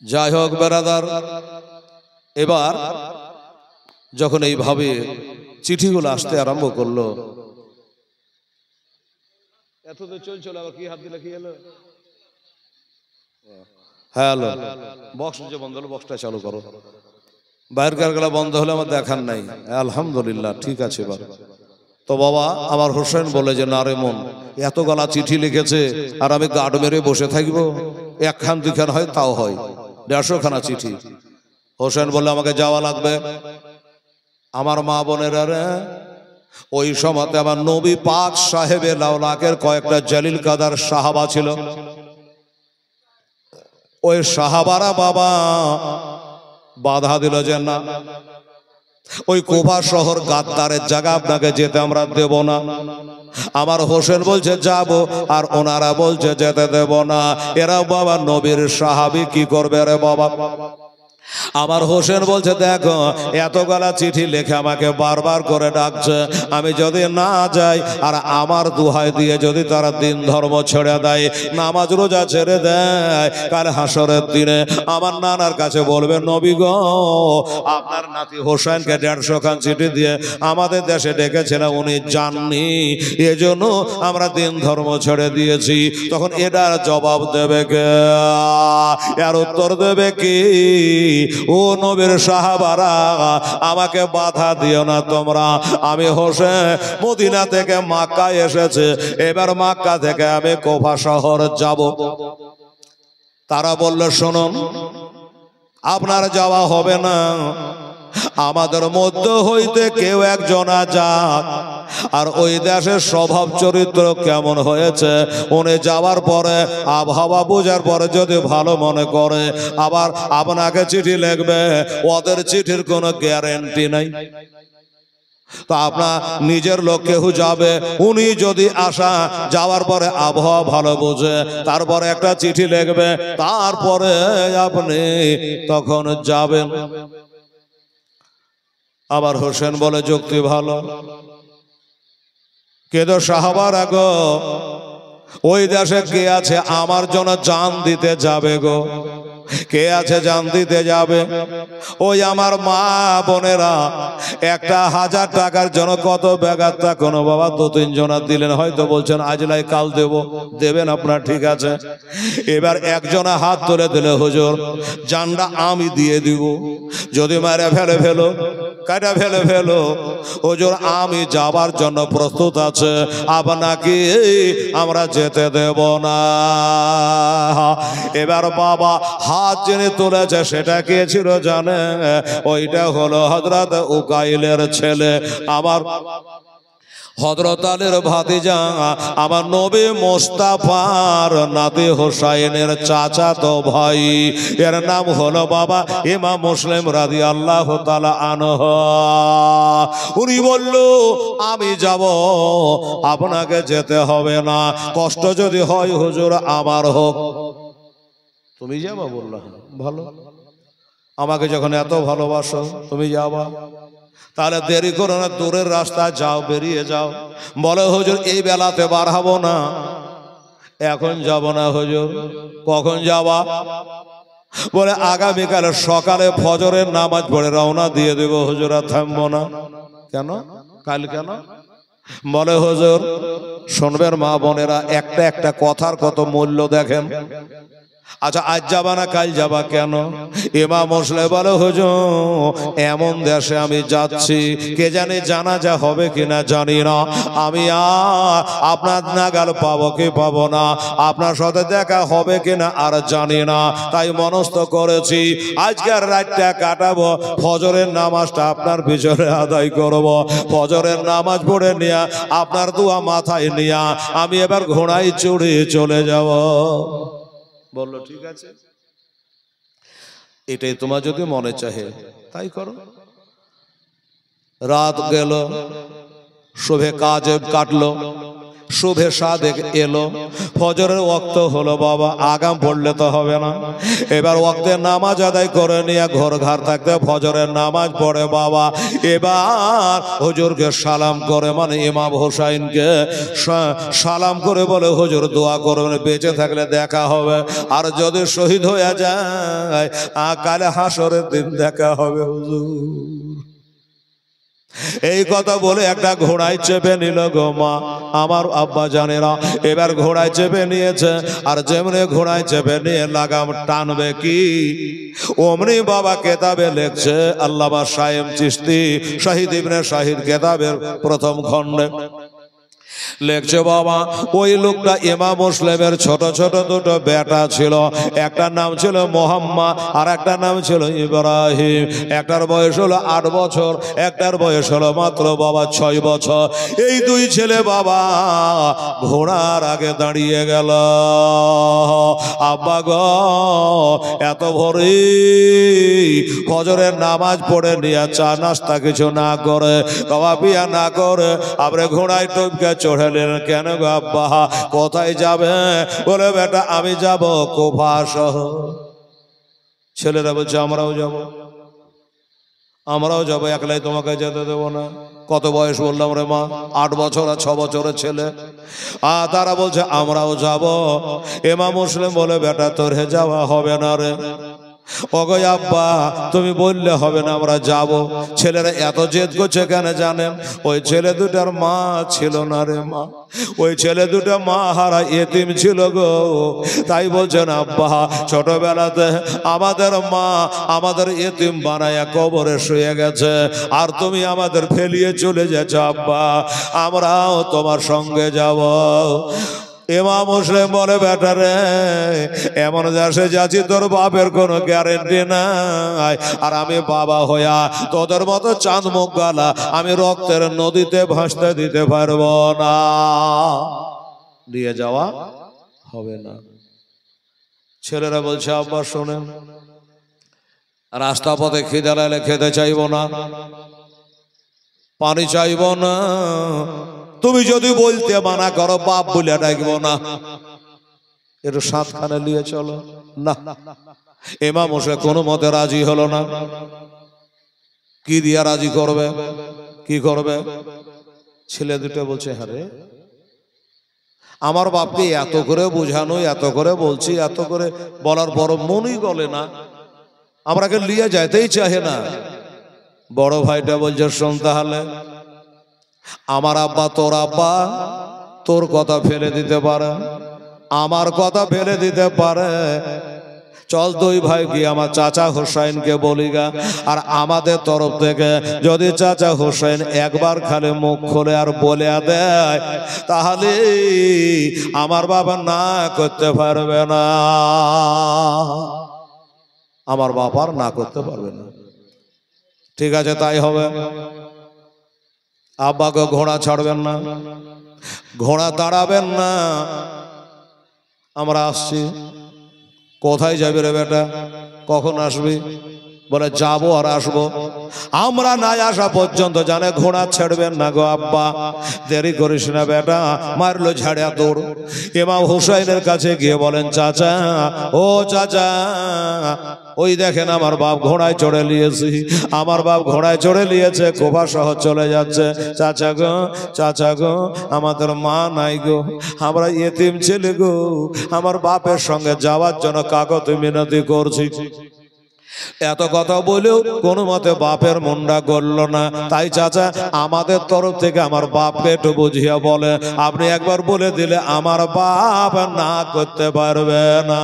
যাই হোক বেরাদার, এবার যখন এইভাবে চিঠিগুলো আসতে আরম্ভ করলো, এত তো চলছিল, আবার কি হাত দিলে কি এলো? হ্যালো, বক্স যে বন্ধ হলো, বক্সটা চালু করো। বাইরের গলা বন্ধ হলে আমার দেখার নাই। আলহামদুলিল্লাহ, ঠিক আছে। এবার তো বাবা আমার হোসেন বলে যে না রে মন, এত গলা চিঠি লিখেছে আর আমি গার্ড মেরে বসে থাকবো? 1 খান 2 খান হয় তাও হয়, 150 খানা চিঠি। হোসেন বললে আমাকে যাওয়া লাগবে। আমার মা বোনেরা রে, ওই সময়তে আমার নবী পাক সাহেবে লাউলাকের কয়েকটা জালিল কাদার সাহাবা ছিল। ওই সাহাবারা বাবা বাধা দিল যে না, ওই কুফা শহর গাদ্দারের জায়গা, আপনাকে যেতে আমরা দেব না। আমার হোসেন বলছে যাব, আর ওনারা বলছে যেতে দেব না। এরা বাবা নবীর সাহাবী, কি করবে রে বাবা? আমার হোসেন বলছে, দেখো এতগুলা চিঠি লেখে আমাকে বারবার করে ডাকছে, আমি যদি না যাই আর আমার দোহাই দিয়ে যদি তারা দিন ধর্ম ছেড়ে দেয়, নামাজ রোজা ছেড়ে দেয়, কাল হাসরের দিনে আমার নানার কাছে বলবে, নবী গো আপনার নাতি হোসেনকে 150 খান চিঠি দিয়ে আমাদের দেশে ডেকেছিলেন, উনি যাননি, এজন্য আমরা দিন ধর্ম ছেড়ে দিয়েছি। তখন এটার জবাব দেবে কে? এর উত্তর দেবে কি? ও নবীর সাহাবারা, আমাকে বাধা দিও না তোমরা। আমি হোসেন মদিনা থেকে মক্কা এসেছে, এবার মক্কা থেকে আমি কুফা শহর যাব। তারা বলল, শুনুন আপনার যাওয়া হবে না, আমাদের মধ্য হইতে কেউ একজন যাক, আর ওই দেশের স্বভাব চরিত্র কেমন হয়েছে উনি যাওয়ার পরে আবহাওয়া বোঝার পরে যদি ভালো মনে করে আবার আপনাকে চিঠি লিখবে, ওদের চিঠির কোনো গ্যারান্টি নাই। তো আপনার নিজের লোক কেউ যাবে, উনি যদি আসা যাওয়ার পরে আবহাওয়া ভালো বোঝে, তারপরে একটা চিঠি লিখবে, তারপরে আপনি তখন যাবেন। আবার হোসেন বলে, যুক্তি ভালো, কিন্তু সাহাবারা গো, ওই দেশে কে আছে আমার জন্য জান দিতে যাবে গো? কে আছে জান দিতে যাবে? ওই আমার মা বোনেরা 1000 টাকার জন্য কত ব্যাঘাতটা কোনো বাবা 2-3 জনা দিলেন, হয়তো বলছেন আজ লাই কাল দেব, দেবেন আপনার, ঠিক আছে। এবার একজনা হাত তুলে দিলে, হুজুর জানটা আমি দিয়ে দিব, যদি মারে ফেলে ফেলো, কাটা ফেলে ফেলো, হুজুর আমি যাবার জন্য প্রস্তুত আছে, আপনাকে আমরা যেতে দেব না। এবার বাবা হাত যিনি তুলেছে সেটা কে ছিল জানে? ওইটা হলো হযরত উকাইলের ছেলে, আমার হযরত আলীর ভাতিজা, আমার নবী মুস্তাফার নাতি হোসাইনের চাচাতো ভাই, এর নাম হলো বাবা ইমাম মুসলিম রাদিয়াল্লাহু তাআলা আনহু। উনি বলল, আমি যাব, আপনাকে যেতে হবে না, কষ্ট যদি হয় হুজুর আমার হোক। তুমি যাবা? বললো ভালো, আমাকে যখন এত ভালোবাসো তুমি যাবা, তাহলে দেরি করো না, দূরের রাস্তায় যাও, বেরিয়ে যাও। বলে, হুজুর এই বেলাতে বার হব না, এখন যাব না হুজুর। কখন যাবা? বলে, আগামীকাল সকালে ফজরের নামাজ পড়ে রওনা দিয়ে দেব হুজুর, আর থামবো না। কেন? কাল কেন? বলে, হুজুর শুনবেন মা বোনেরা, একটা একটা কথার কত মূল্য দেখেন। আচ্ছা আজ যাবা না কাল যাবা কেন? ইমাম মুসলিম বলে, হুজুর এমন দেশে আমি যাচ্ছি, কে জানে জানাজা হবে কিনা জানি না, আমি আপনার নাগাল পাবো কি পাবো না, আপনার সাথে দেখা হবে কিনা আর জানি না, তাই মনস্থ করেছি আজকের রাতটা কাটাবো, ফজরের নামাজটা আপনার পিছনে আদায় করব, ফজরের নামাজ পড়ে নিয়ে আপনার দোয়া মাথায় নিয়ে আমি এবার ঘোড়ায় চড়ে চলে যাব। বললো, ঠিক আছে, এটাই তোমার যদি মনে চাহে তাই করো। রাত গেল, শুভে কাজ কাটলো, শুভে সাদেক এলো, ফজরের ওয়াক্ত হলো। বাবা আগাম পড়লে তো হবে না, এবার ওয়াক্তের নামাজ আদায় করে নিয়ে ঘর ঘর থাকতে ফজরের নামাজ পড়ে বাবা। এবার হুজুরকে সালাম করে, মানে ইমাম হোসাইনকে সালাম করে বলে, হুজুর দোয়া করবেন, বেঁচে থাকলে দেখা হবে, আর যদি শহীদ হয়ে যায় কালে হাসরের দিন দেখা হবে হুজুর। এই কথা বলে একটা ঘোড়ায় চেপে নিল গো মা, আমার আব্বা জানেরা। এবার ঘোড়ায় চেপে নিয়েছে, আর যেমনি ঘোড়ায় চেপে নিয়ে লাগাম টানবে কি অমনি বাবা কেতাবে লেখছে, আল্লামা শায়েম চিশতি শাহিদ ইবনে শাহিদ কেতাবের প্রথম খণ্ডে লেখছে বাবা, ওই লোকটা ইমাম মুসলিমের ছোট ছোট দুটো বেটা ছিল, একটার নাম ছিল মোহাম্মদ আর একটার নাম ছিল ইব্রাহিম। একটার বয়স হলো 8 বছর, একটার বয়স হলো মাত্র বাবা 6 বছর। এই দুই ছেলে বাবা ঘোড়ার আগে দাঁড়িয়ে গেল। আব্বা গো, এত ভোরে ফজরের নামাজ পড়ে নিয়ে চা নাস্তা কিছু না করে, খাওয়া পিয়া না করে আপনি ঘোড়ায় টপকে চড়ে নিলেন কেন গো আব্বা? কোথায় যাবে? বলে, বেটা আমি যাব কুফা শহর। ছেলেরা বলছে আমরাও যাব, আমরাও যাবো, একলাই তোমাকে যেতে দেবো না। কত বয়স বললাম রে মা? 8 বছর আর 6 বছরের ছেলে। তারা বলছে আমরাও যাব। ইমাম মুসলিম বলে বেটা তোর হে যাওয়া হবে না রে। ওগো আব্বা তুমি বললে হবে না, আমরা যাব। ছেলেরা এত জেদ করছে কেন জানেন? ওই ছেলে দুটার মা ছিল না রে মা, ওই ছেলে দুটা মা হারা এতিম ছিল গো। তাই বলছেন আব্বা ছোটবেলাতে আমাদের মা আমাদের এতিম বানায়া কবরে শুয়ে গেছে, আর তুমি আমাদের ফেলিয়ে চলে যাচ্ছ আব্বা, আমরাও তোমার সঙ্গে যাব। ইমাম মুসলিম বলে বেটা রে এমন দেশে যাচ্ছি তোর বাপের কোনো গ্যারেন্টি নাই, আর আমি বাবা হইয়া তোদের মতো চাঁদ মুখ গালা আমি রক্তের নদীতে ভাসতে দিতে পারবো না, দিয়ে যাওয়া হবে না। ছেলেরা বলছে আব্বা শোনেন, রাস্তা পথে খিদে লাগলে খেতে চাইবো না, পানি চাইবো না, তুমি যদি বলতে মানা করো বাপ বলে ডাকবো না, একটু সাতখানে নিয়ে চলো না। ইমাম মুসলিম কোনো মতে রাজি হলো না। কি দিয়া রাজি করবে, কি করবে? ছেলে দুটো বলছে হারে আমার বাপকে এত করে বোঝানো, এত করে বলছি, এত করে বলার পর মনই গলে না, আমরাকে লিয়ে যাইতেই চাহে না। বড় ভাইটা বলছে শোন তাহলে, আমার আব্বা তোর আব্বা তোর কথা ফেলে দিতে পারে, আমার কথা ফেলে দিতে পারে, চল দুই ভাই কি আমার চাচা হোসেনকে বলি গা, আর আমাদের তরফ থেকে যদি চাচা হোসেন একবার খালি মুখ খুলে আর বলে দেয় তাহলে আমার বাবা না করতে পারবে না, আমার বাবার না করতে পারবে না। ঠিক আছে তাই হবে। আব্বাকে ঘোড়া ছাড়বেন না, ঘোড়া দাঁড়াবেন না, আমরা আসছি। কোথায় যাবি রে বেটা, কখন আসবি? বলে যাবো আর আসবো, আমরা না আসা পর্যন্ত জানে ঘোড়া ছাড়বেন না গো আব্বা, দেরি করিস না বেটা। মারলো ঝাড়িয়া দৌড়। ইমাম হুসাইনের কাছে গিয়ে বলেন চাচা, ও চাচা ওই দেখেন আমার বাপ ঘোড়ায় চড়ে নিয়েছি, আমার বাপ ঘোড়ায় চড়ে নিয়েছে, কোফা শহর চলে যাচ্ছে। চাচা গো আমাদের মা নাই গো, আমরা এতিম ছেলে গো, আমার বাপের সঙ্গে যাওয়ার জন্য কাকত মিনতি করছি। এত কথা বলেও কোনো মতে বাপের মনটা গড়ল না। তাই চাচা আমাদের তরফ থেকে আমার বাপকে একটু বুঝিয়ে বলে, আপনি একবার বলে দিলে আমার বাপ না করতে পারবে না।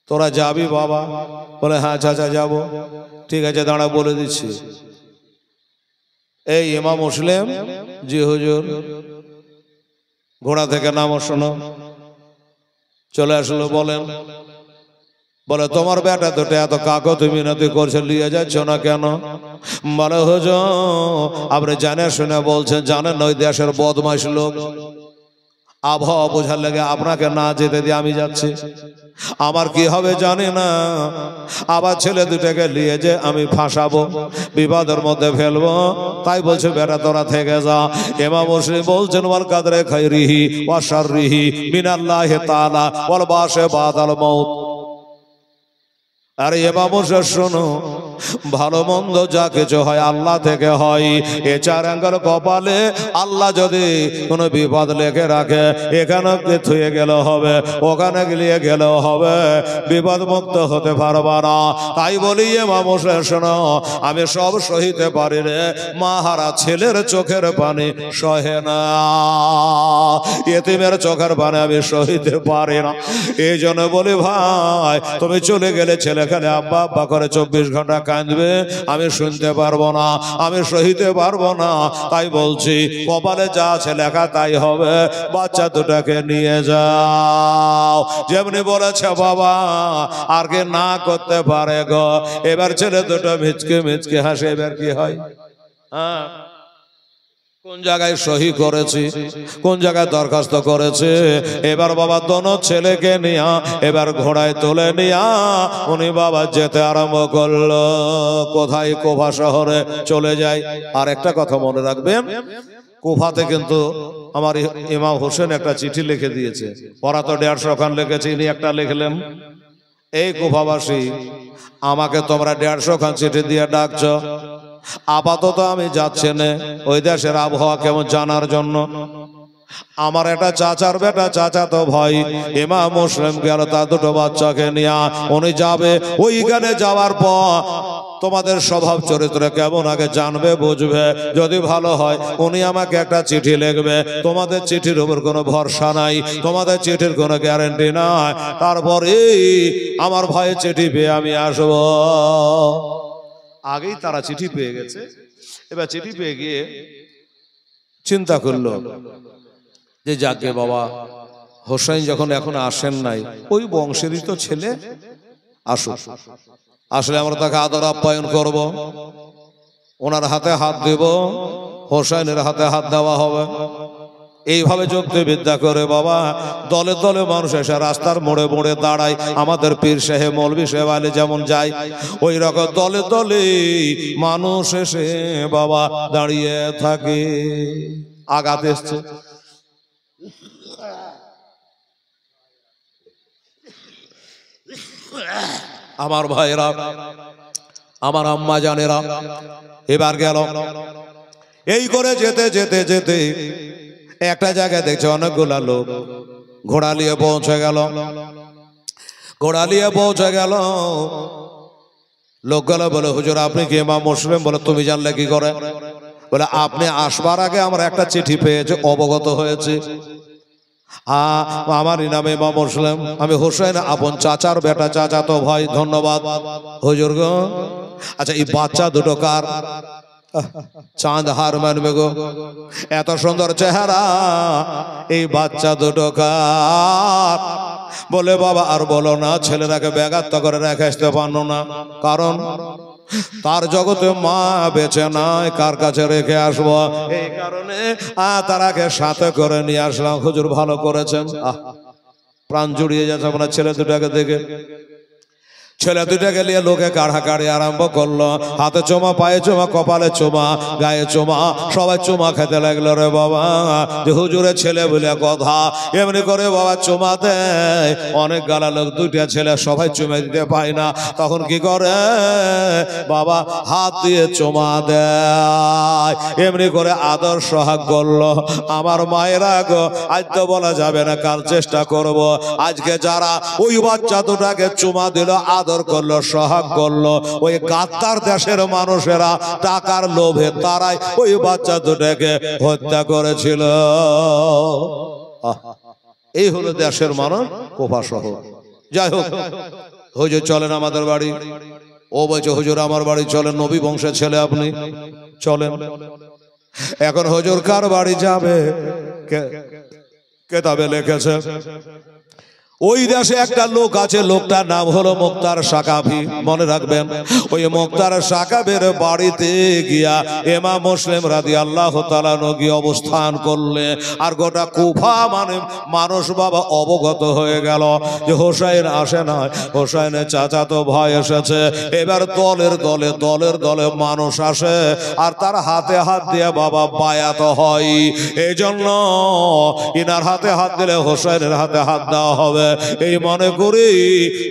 তোরা যাবি বাবা? বলে হ্যাঁ চাচা যাব। ঠিক আছে দাঁড়া বলে দিচ্ছি। এই ইমাম মুসলিম জি হুজুর, ঘোড়া থেকে নামো শোনো। চলে আসলো। বলেন। বলে তোমার বেটা দুটো এত কাকতি মিনতি করছে, নিয়ে যাচ্ছ না কেন? বলে হুজুর আপনি জানে শুনে বলছেন, জানেন ওই দেশের বদমাইশ লোক, আবহাওয়া বোঝার লেগে আপনাকে না যেতে দিয়ে আমি যাচ্ছি। আমার কি হবে জানি না, আবার ছেলে দুটাকে নিয়ে যে আমি ফাঁসাবো, বিবাদের মধ্যে ফেলবো। তাই বলছে বেটা তোরা থেকে যা। ইমাম মুসলিম বলছেন ওয়াল কাদরে খাইরিহি ওয়া শাররিহি মিনাল্লাহি তাআলা ওয়াল বাসে বাদাল মাউত। আরে ইমাম মুসলিম শোনো, ভালো মন্দ যা কিছু হয় আল্লাহ থেকে হয়। এ চার আঙ্গুল কপালে আল্লাহ যদি কোনো বিপদ লেখে রাখে, এখানে থুয়ে গেল হবে, ওখানে গিয়ে গেল হবে, বিপদ মুক্ত হতে পারবা না। তাই বলি ইমাম মুসলিম শোনো, আমি সব সহিতে পারি রে, মাহারা ছেলের চোখের পানি সহে না, এতিমের চোখের পানি আমি সহিতে পারি না। এই জন্য বলি ভাই তুমি চলে গেলে ছেলে খেলে আব্বা আব্বা করে 24 ঘন্টা কাঁদবে, আমি শুনতে পারবো না, আমি সহিতে পারবো না। তাই বলছি কপালে যা আছে লেখা তাই হবে, বাচ্চা দুটাকে নিয়ে যাও। যেমনি বলেছে বাবা আর কে না করতে পারে গো। এবার ছেলে দুটো মিচকে মিচকে হাসে। এবার কি হয়? হ্যাঁ, কোন জায়গায় সহি করেছি, কোন জায়গায় দরখাস্ত করেছে। এবার বাবা দোনো ছেলেকে নিয়া এবার ঘোড়ায় তুলে নিয়া উনি বাবা যেতে আরম্ভ করলো। কোথায়? কোফা শহরে চলে যায়। আর একটা কথা মনে রাখবেন, কোফাতে কিন্তু আমার ইমাম হোসেন একটা চিঠি লিখে দিয়েছে। ওরা তো 150 খান লিখেছে, ইনি একটা লিখলেন। এই কুফাবাসী, আমাকে তোমরা 150 খান চিঠি দিয়ে ডাকছ, আপাতত আমি যাচ্ছি না ওই দেশের আবহাওয়া কেমন জানার জন্য। আমার একটা চাচার বেটা, চাচা তো ভাই ইমাম মুসলিম গেল তার দুটো বাচ্চাকে নিয়ে, উনি যাবে। ওইখানে যাওয়ার পর তোমাদের স্বভাব চরিত্র কেমন আগে জানবে, বুঝবে। যদি ভালো হয় উনি আমাকে একটা চিঠি লিখবে। তোমাদের চিঠির উপর কোনো ভরসা নাই, তোমাদের চিঠির কোনো গ্যারান্টি নাই। তারপরে আমার ভয়ে চিঠি পেয়ে আমি আসবো। আগেই তারা চিঠি পেয়ে গেছে। এবার চিঠি পেয়ে গিয়ে চিন্তা করলো যে যাকে বাবা হোসেন যখন এখন আসেন নাই, ওই বংশেরই তো ছেলে, আসুক, আসলে আমরা তাকে আদর আপ্যায়ন করব, ওনার হাতে হাত দেব, হোসেনের হাতে হাত দেওয়া হবে। এইভাবে যুক্তিবিদ্যা করে বাবা দলে দলে মানুষ এসে রাস্তার মোড়ে মোড়ে দাঁড়ায়। আমাদের পীর সাহেব মৌলভী সাহেব আলী যেমন যায়, ওই রকম দলে দলে মানুষ এসে বাবা দাঁড়িয়ে থাকে। আঘাত এসছে, আমার ভাইরা, আমার আম্মা জানেরা। এবার গেল, এই করে যেতে যেতে যেতে একটা জায়গায় দেখছে অনেকগুলা লোক ঘোড়া নিয়ে পৌঁছে গেল। ঘোড়া নিয়ে পৌঁছে গেল, লোকগুলো বলে হুজুর আপনি কি ইমাম মুসলিম? বলে তুমি জানলে কি করে? বলে আপনি আসবার আগে আমরা একটা চিঠি পেয়েছি, অবগত হয়েছে। আমার নামে ইমাম মুসলিম, আমি হোসেন আপন চাচার বেটা, চাচা তো ভাই। ধন্যবাদ হুজুর গো। আচ্ছা এই বাচ্চা দুটো কার? চাঁদ হার মানবে গো, এত সুন্দর চেহারা, এই বাচ্চা দুটো কার? বলে বাবা আর বলো না, ছেলেরাকে ব্যাঘাত করে রেখে আসতে পারলো না, কারণ তার জগতে মা বেঁচে নাই, কার কাছে রেখে আসবো? এই কারণে তারাকে সাথে করে নিয়ে আসলাম। হুজুর ভালো করেছেন। প্রাণ জুড়িয়ে যাচ্ছে আপনার ছেলে দুটাকে দেখে। ছেলে দুটাকে নিয়ে লোকে কাড়াকাড়ি আরম্ভ করলো। হাতে চোমা, পায়ে চোমা, কপালে চোমা, গায়ে চোমা, সবাই চোমা খেতে লাগলো। রে বাবা, যে হুজুরের ছেলে বলে কথা, এমনি করে বাবা চোমা দেয়। অনেক গালা লোক, দুইটা ছেলে, সবাই চুমে দিতে পায় না। তখন কি করে বাবা? হাত দিয়ে চোমা দেয়। এমনি করে আদর সোহাগ করলো। আমার মায়েরা গো, আজ তো বলা যাবে না, কাল চেষ্টা করব। আজকে যারা ওই বাচ্চা দুটাকে চুমা দিল, আদর করলো, সোহাগ করলো, ওই গাদ্দার দেশের মানুষেরা টাকার লোভে তারাই ওই বাচ্চা দুটাকে হত্যা করেছিল। এই হলো দেশের মানুষ, কোফা শহর। যাই হোক, হুজুর চলেন আমাদের বাড়ি। ও বলছে হুজুর আমার বাড়ি চলেন, নবী বংশের ছেলে আপনি, চলেন। এখন হুজুর কার বাড়ি যাবে? কেতাবে লিখেছে ওই দেশে একটা লোক আছে, লোকটার নাম হলো মুক্তার সাকাফি। মনে রাখবেন, ওই মুক্তার সাকাফের বাড়িতে গিয়া ইমাম মুসলিম রাদিয়াল্লাহু তাআলা গিয়ে অবস্থান করলে। আর গোটা কুফা মানে মানুষ বাবা অবগত হয়ে গেল যে হোসেন আসে না, হোসেনের চাচাতো ভাই এসেছে। এবার দলের দলে দলের দলে মানুষ আসে, আর তার হাতে হাত দিয়ে বাবা বায়াত হয়। এই জন্য ইনার হাতে হাত দিলে হোসেনের হাতে হাত দেওয়া হবে, এই মনে করি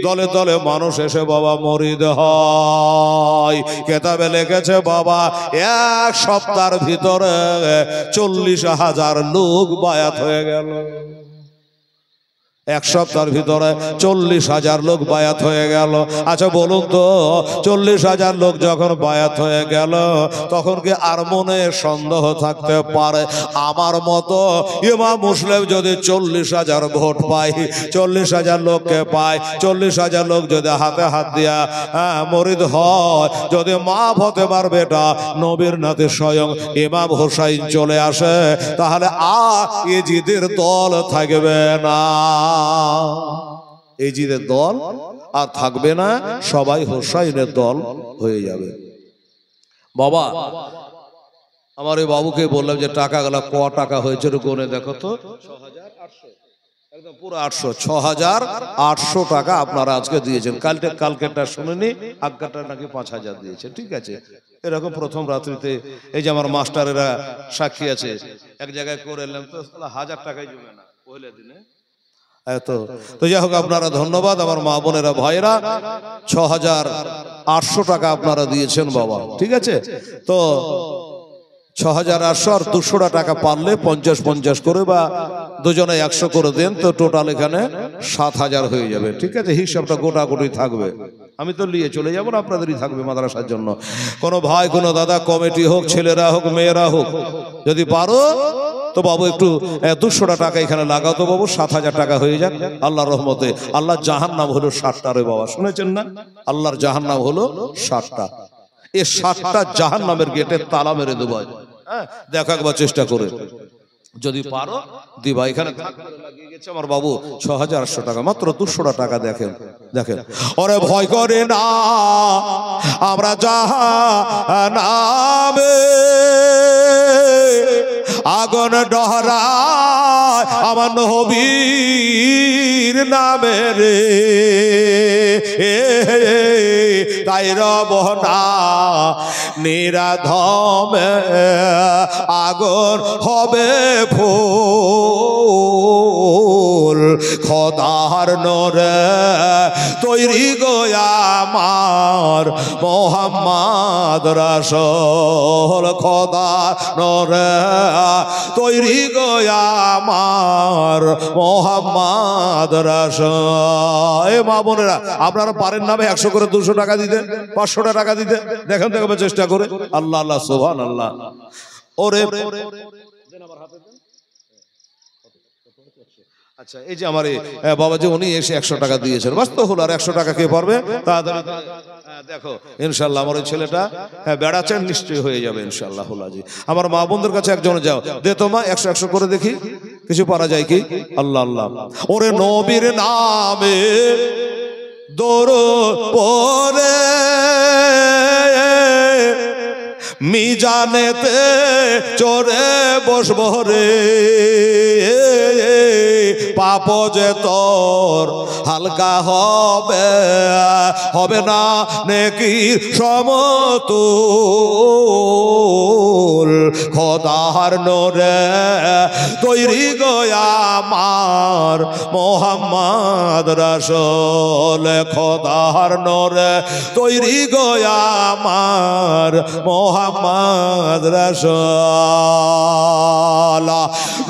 দলে দলে মানুষ এসে বাবা মরিদ হয়। কেতাবে লিখেছে বাবা 1 সপ্তাহের ভিতরে 40,000 লোক বায়াত হয়ে গেল। 1 সপ্তাহের ভিতরে 40,000 লোক বায়াত হয়ে গেল। আচ্ছা বলুন তো, 40,000 লোক যখন বায়াত হয়ে গেল, তখন কি আর মনে সন্দেহ থাকতে পারে? আমার মতো ইমাম মুসলিম যদি 40,000 ভোট পায়, 40,000 লোককে পায়, 40,000 লোক যদি হাতে হাত দিয়া মরিদ হয়, যদি মা ফাতেমার বেটা নবীর নাতি স্বয়ং ইমাম হোসাইন চলে আসে, তাহলে আর ইজিদের দল থাকবে না। ইজিদের দল আর থাকবে না, সবাই হোসাইনের দল হয়ে যাবে। বাবা আমার এই বাবুকে বললাম যে টাকাগুলা ক টাকা হয়েছে গুনে দেখো তো। 6,800, একদম পুরো 800, 6,800 টাকা আপনারা আজকে দিয়েছেন। কালকেরটা শুনেনি, আজকেরটা নাকি 5,000 দিয়েছেন। ঠিক আছে, এরকম প্রথম রাত্রিতে এই যে আমার মাস্টারেরা সাক্ষী আছে, এক জায়গায় করে এলাম তো 1,000 টাকাই জমে না পয়লা দিনে। তো তো যাই হোক, আপনারা ধন্যবাদ আমার মা বোনেরা ভাইরা। 6,800 টাকা আপনারা দিয়েছেন বাবা, ঠিক আছে। তো 6,800 আর 200 টাকা পারলে 50-50 করে বা দুজনে 100 করে দেন, তো টোটাল এখানে 7,000 হয়ে যাবে, ঠিক আছে। হিসাবটা গোটাগুটি থাকবে, আমি তো নিয়ে চলে যাবো না, আপনাদেরই থাকবে মাদ্রাসার জন্য। কোনো ভাই কোনো দাদা, কমিটি হোক, ছেলেরা হোক, মেয়েরা হোক, যদি পারো তো বাবু একটু 200 টাকা এখানে লাগাও তো বাবু, 7,000 টাকা হয়ে যাক আল্লাহর রহমতে। আল্লাহর জাহান্নাম হলো 60টা রে বাবা, শুনেছেন না? আল্লাহর জাহান্নাম হলো 60টা। এই 60টা জাহান্নামের গেটে তালা মেরে দেবো। হ্যাঁ, দেখো একবার চেষ্টা করে, যদি পারো দিবা। এখানে লাগিয়ে গেছে আমার বাবু 6,800 টাকা, মাত্র 200 টাকা। দেখেন দেখেন, ওরে ভয় করে না আমরা জাহান্নামে, আগুন ডহরায় আমার নবীর নামে রে, তাই রব না নিরাধমে, আগুন হবে ফুল, খোদার নূরে তৈরি গো আমার মোহাম্মদ রাসূল, খোদার নূরে তৈরি গো আমার মোহাম্মদ রাসূল। এ মা বোনেরা, আপনারা পারেন না 100 করে 200 টাকা দিতে, 500 টাকা দিতে, দেখেন দেখবে চেষ্টা করে। আল্লাহ আল্লাহ সুবহানাল্লাহ। ওরে আচ্ছা, এই যে আমার বাবাজি উনি এসে 100 টাকা দিয়েছেন, বাস তো হলো। আর 100 টাকা কে পারবে তাড়াতাড়ি দেখো ইনশাল্লাহ। আমার ওই ছেলেটা বেড়াচ্ছেন, নিশ্চয়ই হয়ে যাবে ইনশাল্লাহ। হলাজি আমার মা বোনদের কাছে একজনে যাও, দে তো মা 100 করে দেখি কিছু পারা যায় কি। আল্লাহ আল্লাহ। ওরে নবীর নামে দরুদ পড়ে মিজানেতে চড়ে বসব রে, পাপ যে তোর হালকা হবে, হবে না নেকির সমতুল, খোদার নূরে তৈরি গো আমার মোহাম্মদ রাসূল, খোদার নূরে তৈরি গো আমার মোহাম্মদ রাসূল।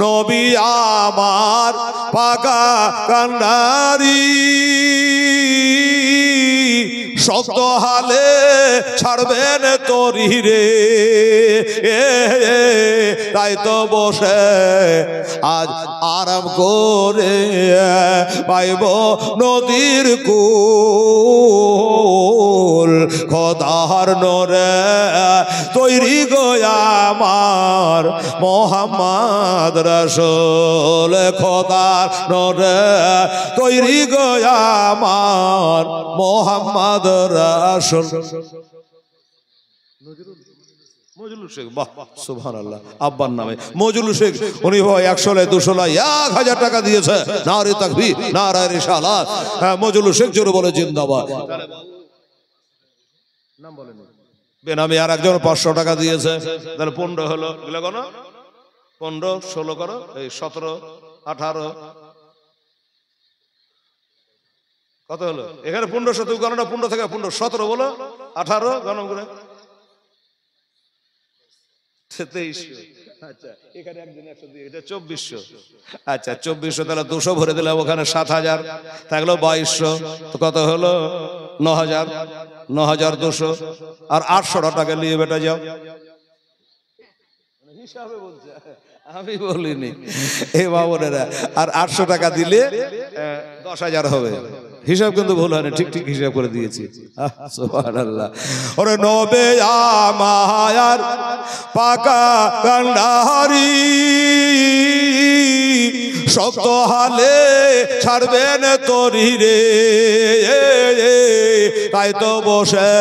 নবী আমার পাকা কান্ডারি, শক্ত হালে ছাড়বেন তরি রে, তাই তো বসে আজ আরাম করে পাইব নদীর কুল, খোদার নূরে তৈরি গো আমার মোহাম্মদ রাসূল, খোদার নূরে তৈরি গো আমার মোহাম্মদ রাসূল। মজলুল শেখ, বাহ সুবহানাল্লাহ, আব্বার নামে মজলুল শেখ। উনি 100 লাই 200 লাই 1000 টাকা দিয়েছে। নারে তাকবীর, নারে রিসালাত। হ্যাঁ, মজলুল শেখ জোরে বলে জিন্দাবাদ। নাম বলেন বেনামি আর একজন 500 টাকা দিয়েছে, তাহলে 15 হলো। এগুলো কোন 15 16 করো, এই 17 18 কত হলো? এখানে 1500, তুই গণনা 15 থেকে 15 17 বলো, 18 গণনা করে 2300। আচ্ছা, এখানে একদিন 100 দিয়ে, এটা 2400। আচ্ছা 2400, তাহলে 200 ভরে দিলাম, ওখানে 7000 থাকলো 2200, তো কত হলো? 9000, 9200। আর 800 টাকা নিয়ে বেটা যাও। হিসাবে বলছে, আমি বলিনি। এই বাবুরা আর 800 টাকা দিলে 10,000 হবে। হিসাব কিন্তু ভুল হয়নি, ঠিক ঠিক হিসাব করে দিয়েছি। সুবহানাল্লাহ। ওরে নবে আমার পাকা কান্ডারি, শক্ত হালে ছাড়বেন তরি রে, তাই তো বসে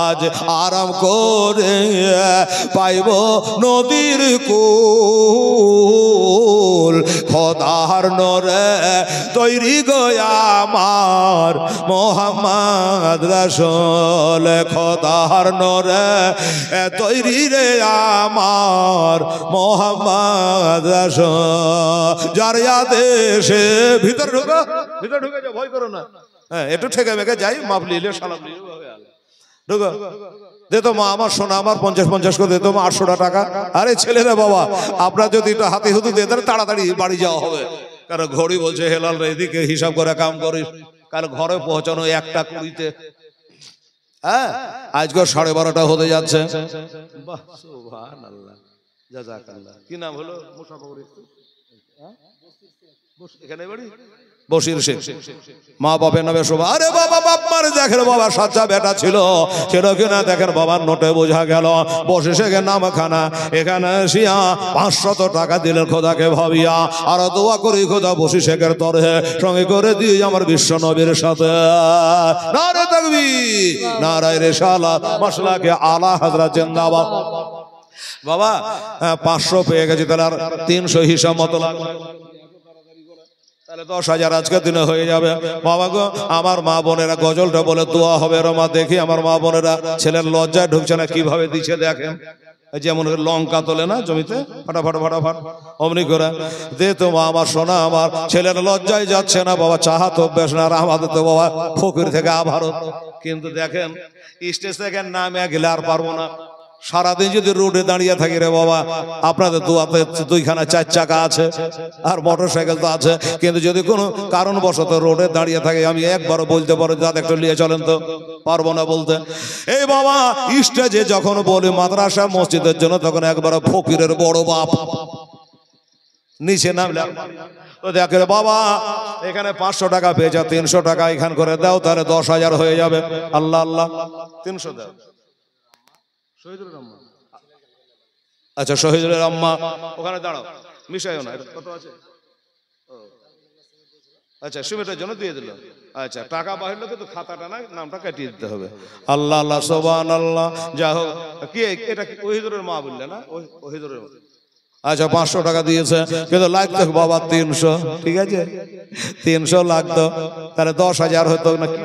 আজ আরাম করে পাইব নদীর কুল, খোদার নূরে তৈরি গো আমার মোহাম্মদ রাসূল খোদার নূরে তৈরি রে আমার মোহাম্মদ রাসূল যার আদেশে ভিতর ঢুকে যা ভয় করো না হ্যাঁ একটু ঠেকে মেকে যাই মাপ নিলে সালাম নিলে ঢুকো দে তো মা আমার সোনা আমার 50 করে দে তো মা 800 টাকা আরে ছেলেরা বাবা আপনার যদি একটু হাতে হুতু দিয়ে তাহলে তাড়াতাড়ি বাড়ি যাওয়া হবে কারণ ঘড়ি বলছে হেলাল রে এদিকে হিসাব করে কাম করিস কারণ ঘরে পৌঁছানো 1:20 হ্যাঁ আজকে 12:30 হতে যাচ্ছে বাহ সুবহানাল্লাহ জাযাকাল্লাহ কি নাম হলো মুসাফা এখানে বাড়ি বসির শেখ মা বাপের নামে শোভা আরে বাবা বাপ মারে দেখেন বাবা সাচ্চা বেটা ছিল সেটা কিনা দেখেন বাবার নোটে বোঝা গেল বসে শেখের নামখানা এখানে শিয়া 500 টাকা দিলেন খোদাকে ভাবিয়া আর দোয়া করি খোদা বসি শেখের তরহে সঙ্গে করে দিয়ে আমার বিশ্ব নবীর সাথে নারে তাকবীর নারায়ে রিসালাত মাশাআল্লাহ আলা হযরত জিন্দাবাদ বাবা 500 পেয়ে গেছি তাহলে আর 300 হিসাব মতো লাগবে তাহলে 10,000 আজকের দিনে হয়ে যাবে বাবা গো আমার মা বোনেরা গজলটা বলে দোয়া হবে রমা দেখি আমার মা বোনেরা ছেলের লজ্জায় ঢুকছে না কিভাবে দিচ্ছে দেখেন যেমন লঙ্কা তোলে না জমিতে ফাটাফাট অমনি করে দে তো মা আমার সোনা আমার ছেলের লজ্জায় যাচ্ছে না বাবা চাহা তো বেশ না আর আমাদের তো বাবা ফকির থেকে আভারত কিন্তু দেখেন স্টেজ থেকে নামে গেলে আর পারবো না সারাদিন যদি রোডে দাঁড়িয়ে থাকি রে বাবা আপনাদের দুয়াতে 2খানা 4 চাকা আছে আর মোটরসাইকেল তো আছে কিন্তু যদি কোনো কারণবশত রোডে দাঁড়িয়ে থাকে আমি একবারও বলতে পারো দাদা একটু নিয়ে চলেন তো পারবো না বলতে এই বাবা স্টেজে যখন বলি মাদ্রাসা মসজিদের জন্য তখন একবার ফকিরের বড় বাপ নিচে নামলাম তো দেখে বাবা এখানে 500 টাকা পেয়েছে 300 টাকা এখান করে দাও তাহলে 10,000 হয়ে যাবে আল্লাহ আল্লাহ 300 দাও আচ্ছা শহীদুলের আম্মা ওখানে দাঁড়াও মিশাইও না কত আছে আচ্ছা সিমেন্টের জন্য দিয়ে দিল আচ্ছা টাকা বাহিরলো কিন্তু খাতাটা না নামটা কাটিয়ে দিতে হবে আল্লাহ আল্লাহ সুবহানাল্লাহ যা হোক কি এটা ওহিদুরের মা বললে না ওহিদুরের আচ্ছা 500 টাকা দিয়েছে কিন্তু লাগতো বাবা 300 ঠিক আছে 300 লাগতো তাহলে 10,000 হতো না কি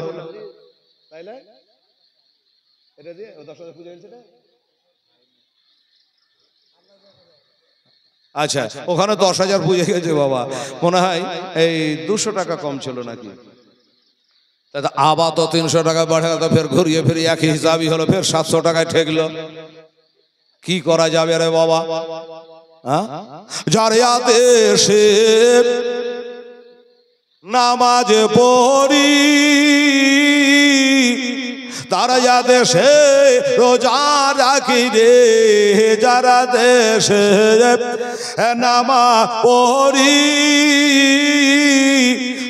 তাই না এটা দিয়ে 10,000 পূজা হয়েছে না আচ্ছা ওখানে 10,000 পুজো গেছে বাবা মনে হয় এই 200 টাকা কম ছিল নাকি আবার তো 300 টাকা বাড়ে তো ফের ঘুরিয়ে ফিরে একই হিসাবই হলো ফের 700 টাকায় ঠেকলো কি করা যাবে রে বাবা হ্যাঁ যার আদেশে নামাজ পড়ি তারা দেশে রোজা রাখি রে যারা দেশে নামাজ পড়ি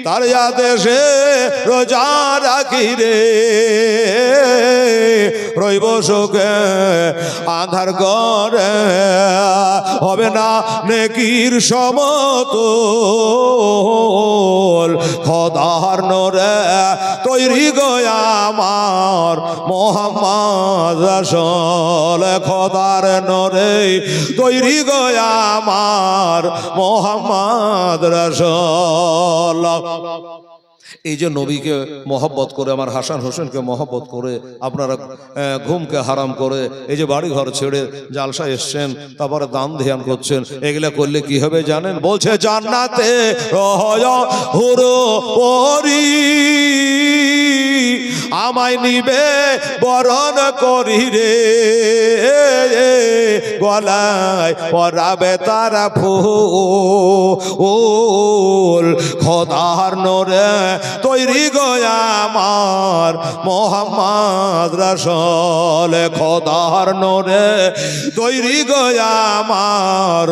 তার দেশে রোজা রাখি রে রইব সুখে আধার করে হবে না নেকির সমতল খোদার নূরে তৈরি গো আমার মোহাম্মদ রাসূল খোদার নূরে তৈরি গো আমার মোহাম্মদ রাসূল এই যে নবীকে মহব্বত করে আমার হাসান হোসেনকে মহব্বত করে আপনারা ঘুমকে হারাম করে এই যে বাড়ি ঘর ছেড়ে জালসা এসছেন তারপরে দান ধ্যান করছেন এগুলা করলে কি হবে জানেন বলছে জান্নাতে হুরো পরি আমায় নিবে বরণ করি রে গলায় পরাবে তারা ফুল খোদার নূরে তৈরি গো আমার মোহাম্মদ রাসূল খোদার নূরে তৈরি গো আমার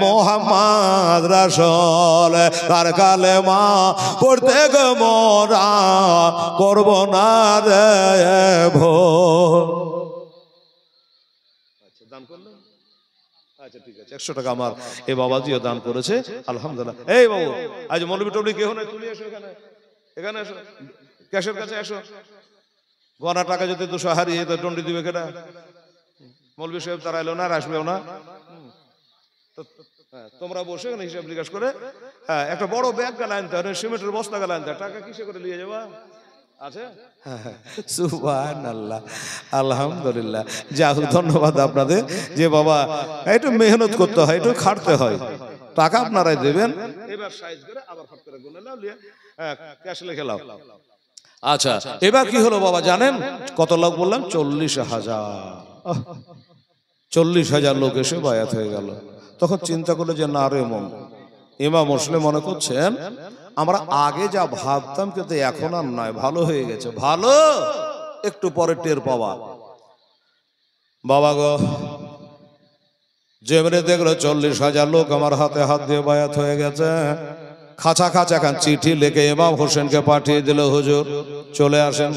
মোহাম্মদ রাসূল তার কালেমা পড়তে গো মোরা করব না রে ভোর আচ্ছা দান করলেন আচ্ছা ঠিক আছে 100 টাকা আমার এই বাবাজিও দান করেছে আলহামদুলিল্লাহ এই বাবু আজ মৌলবি টবলি কেউ নাই তুলে এসো এখানে এসো ক্যাশের কাছে এসো গনা টাকা যদি 200 হারিয়ে তো দণ্ডি দিবে কেটা মৌলবি সাহেব তারা এলো না আর আসবেও না তোমরা বসে হিসাব নিকাশ করে একটা বড় ব্যাগ গালা আনতে হয়, সিমেন্টের বস্তা গালা আনতে হয়, টাকা কিসে করে নিয়ে যাবা আছে? সুবহানাল্লাহ, আলহামদুলিল্লাহ। যা হোক, ধন্যবাদ আপনাদের যে বাবা একটু মেহনত করতে হয়, একটু খাটতে হয়, টাকা আপনারাই দেবেন। এবার সাইজ করে আবার ফট করে গুনে নাও, নিয়ে ক্যাশ লিখে নাও। আচ্ছা, এবার কি হলো বাবা জানেন কত লোক বললাম? 40,000। 40,000 লোক এসে বায়াত হয়ে গেল। তখন চিন্তা করলো যে না রে মন, ইমাম মুসলিম মনে করছেন আমরা আগে যা ভাবতাম কিন্তু এখন আর নয়, ভালো হয়ে গেছে। ভালো একটু পরে টের পাওয়া। বাবা গো, যেমনি দেখলো 40,000 লোক আমার হাতে হাত দিয়ে বায়াত হয়ে গেছে, খাঁচা খাঁচা খান চিঠি লিখে ইমাম হোসেনকে পাঠিয়ে দিল, হুজুর চলে আসেন।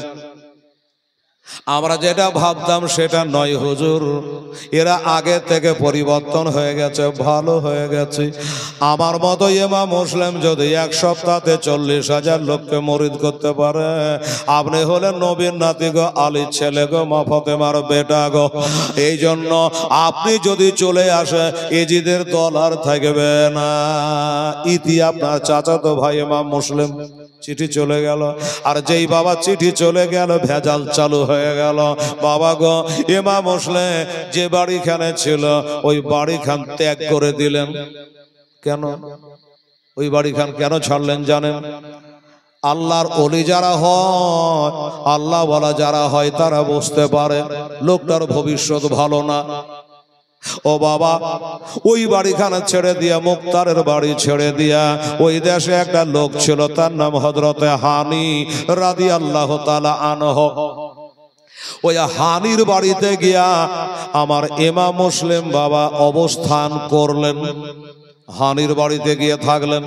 আমরা যেটা ভাবতাম সেটা নয় হুজুর, এরা আগে থেকে পরিবর্তন হয়ে গেছে, ভালো হয়ে গেছে। আমার মতো ইমাম মুসলিম যদি এক সপ্তাহে 40,000 লোককে মরিদ করতে পারে, আপনি হলেন নবীর নাতি গো, আলীর ছেলে গো, মা ফাতেমার বেটা গো। এই জন্য আপনি যদি চলে আসে এজিদের দল আর থাকবে না। ইতি আপনার চাচাতো ভাই ইমাম মুসলিম। চিঠি চলে গেল, আর যেই বাবা চিঠি চলে গেল ভেজাল চালু হয়ে গেল। বাবা গো, ইমাম মুসলিম যে বাড়িখানে ছিল ওই বাড়িখান ত্যাগ করে দিলেন। কেন ওই বাড়িখান কেন ছাড়লেন জানেন? আল্লাহর ওলি যারা হয়, আল্লাহ ওয়ালা যারা হয় তারা বুঝতে পারে লোকটার ভবিষ্যৎ ভালো না। ও বাবা, ওই বাড়িখানা ছেড়ে দিয়া, মুক্তারের বাড়ি ছেড়ে দিয়া, ওই দেশে একটা লোক ছিল, তার নাম হযরতে হানি রাদিয়াল্লাহু তাআলা আনহু। ওই হানির বাড়িতে গিয়া আমার ইমাম মুসলিম বাবা অবস্থান করলেন, হানির বাড়িতে গিয়ে থাকলেন।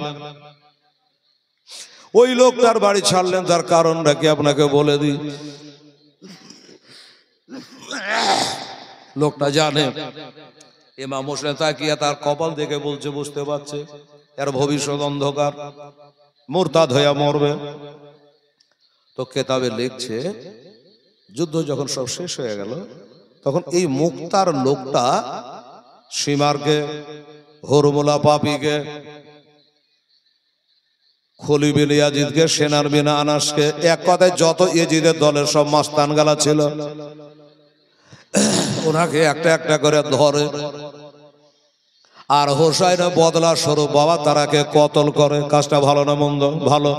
ওই লোকটার বাড়ি ছাড়লেন, তার কারণটা কি আপনাকে বলে দিই। লোকটা জানে ইমাম মুসলিম তাকিয়ে তার কপাল দেখে বলছে, বুঝতে পারছে এর ভবিষ্যৎ অন্ধকার, মুরতাদ হইয়া মরবে। তো কেতাবে লিখছে যুদ্ধ যখন সব শেষ হয়ে গেল, তখন এই মুক্তার লোকটা সীমারকে, হরমুলা পাপিকে, খলিল বিন ইয়াজিদকে, সেনার বিন আনাসকে, এক কথায় যত ইয়াজিদের দলের সব মাস্তান গালা ছিল ওনাকে একটা একটা করে ধরে, আর হোসাইন বদলা স্বরূপ বাবা তারাকে কতল করে। কাজটা ভালো না মন্দ? ভালো।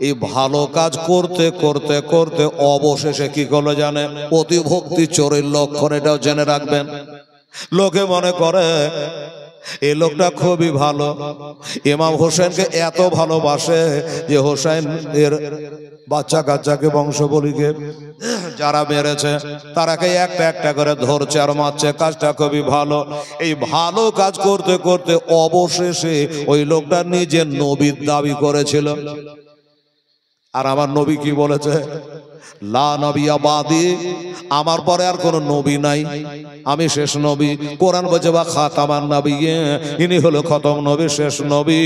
এই ভালো কাজ করতে করতে করতে অবশেষে কি করলো জানে? অতিভক্তি চোরের লক্ষণ, এটাও জেনে রাখবেন। লোকে মনে করে এই লোকটা খুবই ভালো, ইমাম হোসেনকে এত ভালোবাসে যে হোসেন এর বাচ্চা কাচ্চাকে, বংশবলীকে যারা মেরেছে তারাকে একটা একটা করে ধরছে আর মারছে। কাজটা খুবই ভালো। এই ভালো কাজ করতে করতে অবশেষে ওই লোকটা নিজের নবীর দাবি করেছিল। আর আমার নবী কি বলেছে? লা নবিয়া বাদি, আমার পরে আর কোন নবী নাই, আমি শেষ নবী। কোরআন বলছে বা খাতামান নবী, ইনি হলো খতম নবী, শেষ নবী,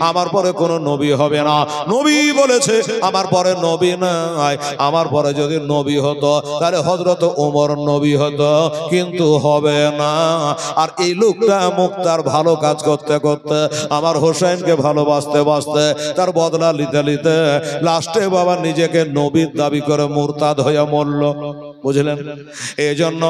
আমার পরে কোন নবী হবে না। নবী বলেছে আমার পরে নবী নাই, আমার পরে যদি নবী হতো তাহলে হযরত ওমর নবী হতো, কিন্তু হবে না। আর এই লোকটা মুক্তার ভালো কাজ করতে করতে, আমার হোসেনকে ভালোবাসতে বাসতে, তার বদলা নিতে নিতে লাস্টে বাবা নিজেকে নবীর দাবি করে মুরতাদ হইয়া মরল। বুঝলেন? এই জন্য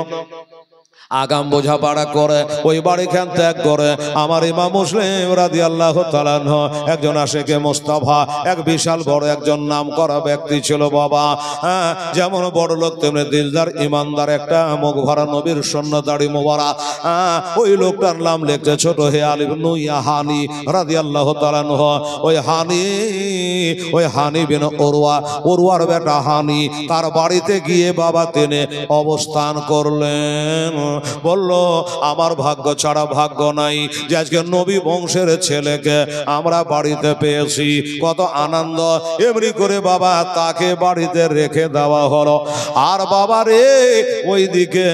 আগাম বোঝাপড়া করে ওই বাড়িখান ত্যাগ করে আমার ইমাম মুসলিম রাদিয়াল্লাহু তাআলা আনহু একজন আশিকে মুস্তাফা, এক বিশাল বড় একজন নামকরা ব্যক্তি ছিল বাবা। হ্যাঁ, যেমন বড় লোক তেমনি দিলদার, ইমানদার, একটা মুখ ভরা নবীর সন্ন দাড়ি মোবারক। ওই লোকটার নাম লিখছে ছোট হে আলী ইবনে হানি রাদিয়াল্লাহু তাআলা আনহু। ওই হানি বিন ওরওয়ার বেটা হানি, তার বাড়িতে গিয়ে বাবা তিনি অবস্থান করলেন। বলল আমার ভাগ্য ছাড়া ভাগ্য নাই যে আজকে নবী বংশের ছেলেকে আমরা বাড়িতে পেয়েছি, কত আনন্দ। এমনি করে বাবা তাকে বাড়িতে রেখে দেওয়া হলো। আর বাবা রে, ওইদিকে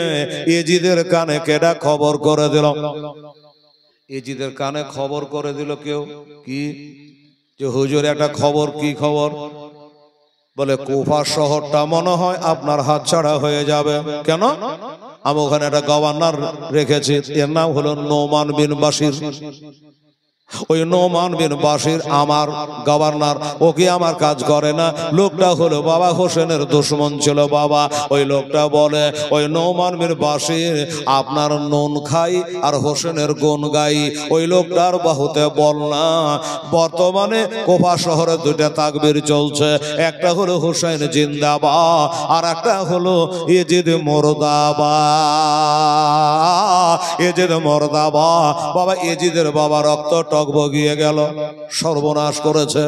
এজিদের কানে কেডা খবর করে দিল? এজিদের কানে খবর করে দিল কেউ, কি যে হুজুর একটা খবর। কি খবর? বলে কুফা শহরটা মনে হয় আপনার হাতছাড়া হয়ে যাবে। কেন? আমি ওখানে একটা গভর্নর রেখেছি, এর নাম হলো নোমান বিন বাশির। ওই নোমান বিন বাশির আমার গভর্নর, ওকে আমার কাজ করে না। লোকটা হলো বাবা হোসেনের দুশমন ছিল বাবা। ওই লোকটা বলে ওই নোমান বিন বাশির আপনার নুন খাই আর হোসেনের গুণ গাই। ওই লোকটার বাহুতে বল না। বর্তমানে কোফা শহরে দুইটা তাকবীর চলছে, একটা হলো হোসেন জিন্দাবাদ আর একটা হলো ইজিদ মুর্দাবাদ। ইজিদ মুর্দাবাদ। বাবা ইজিদের বাবা রক্ত টক বগিয়ে গেল, সর্বনাশ করেছে।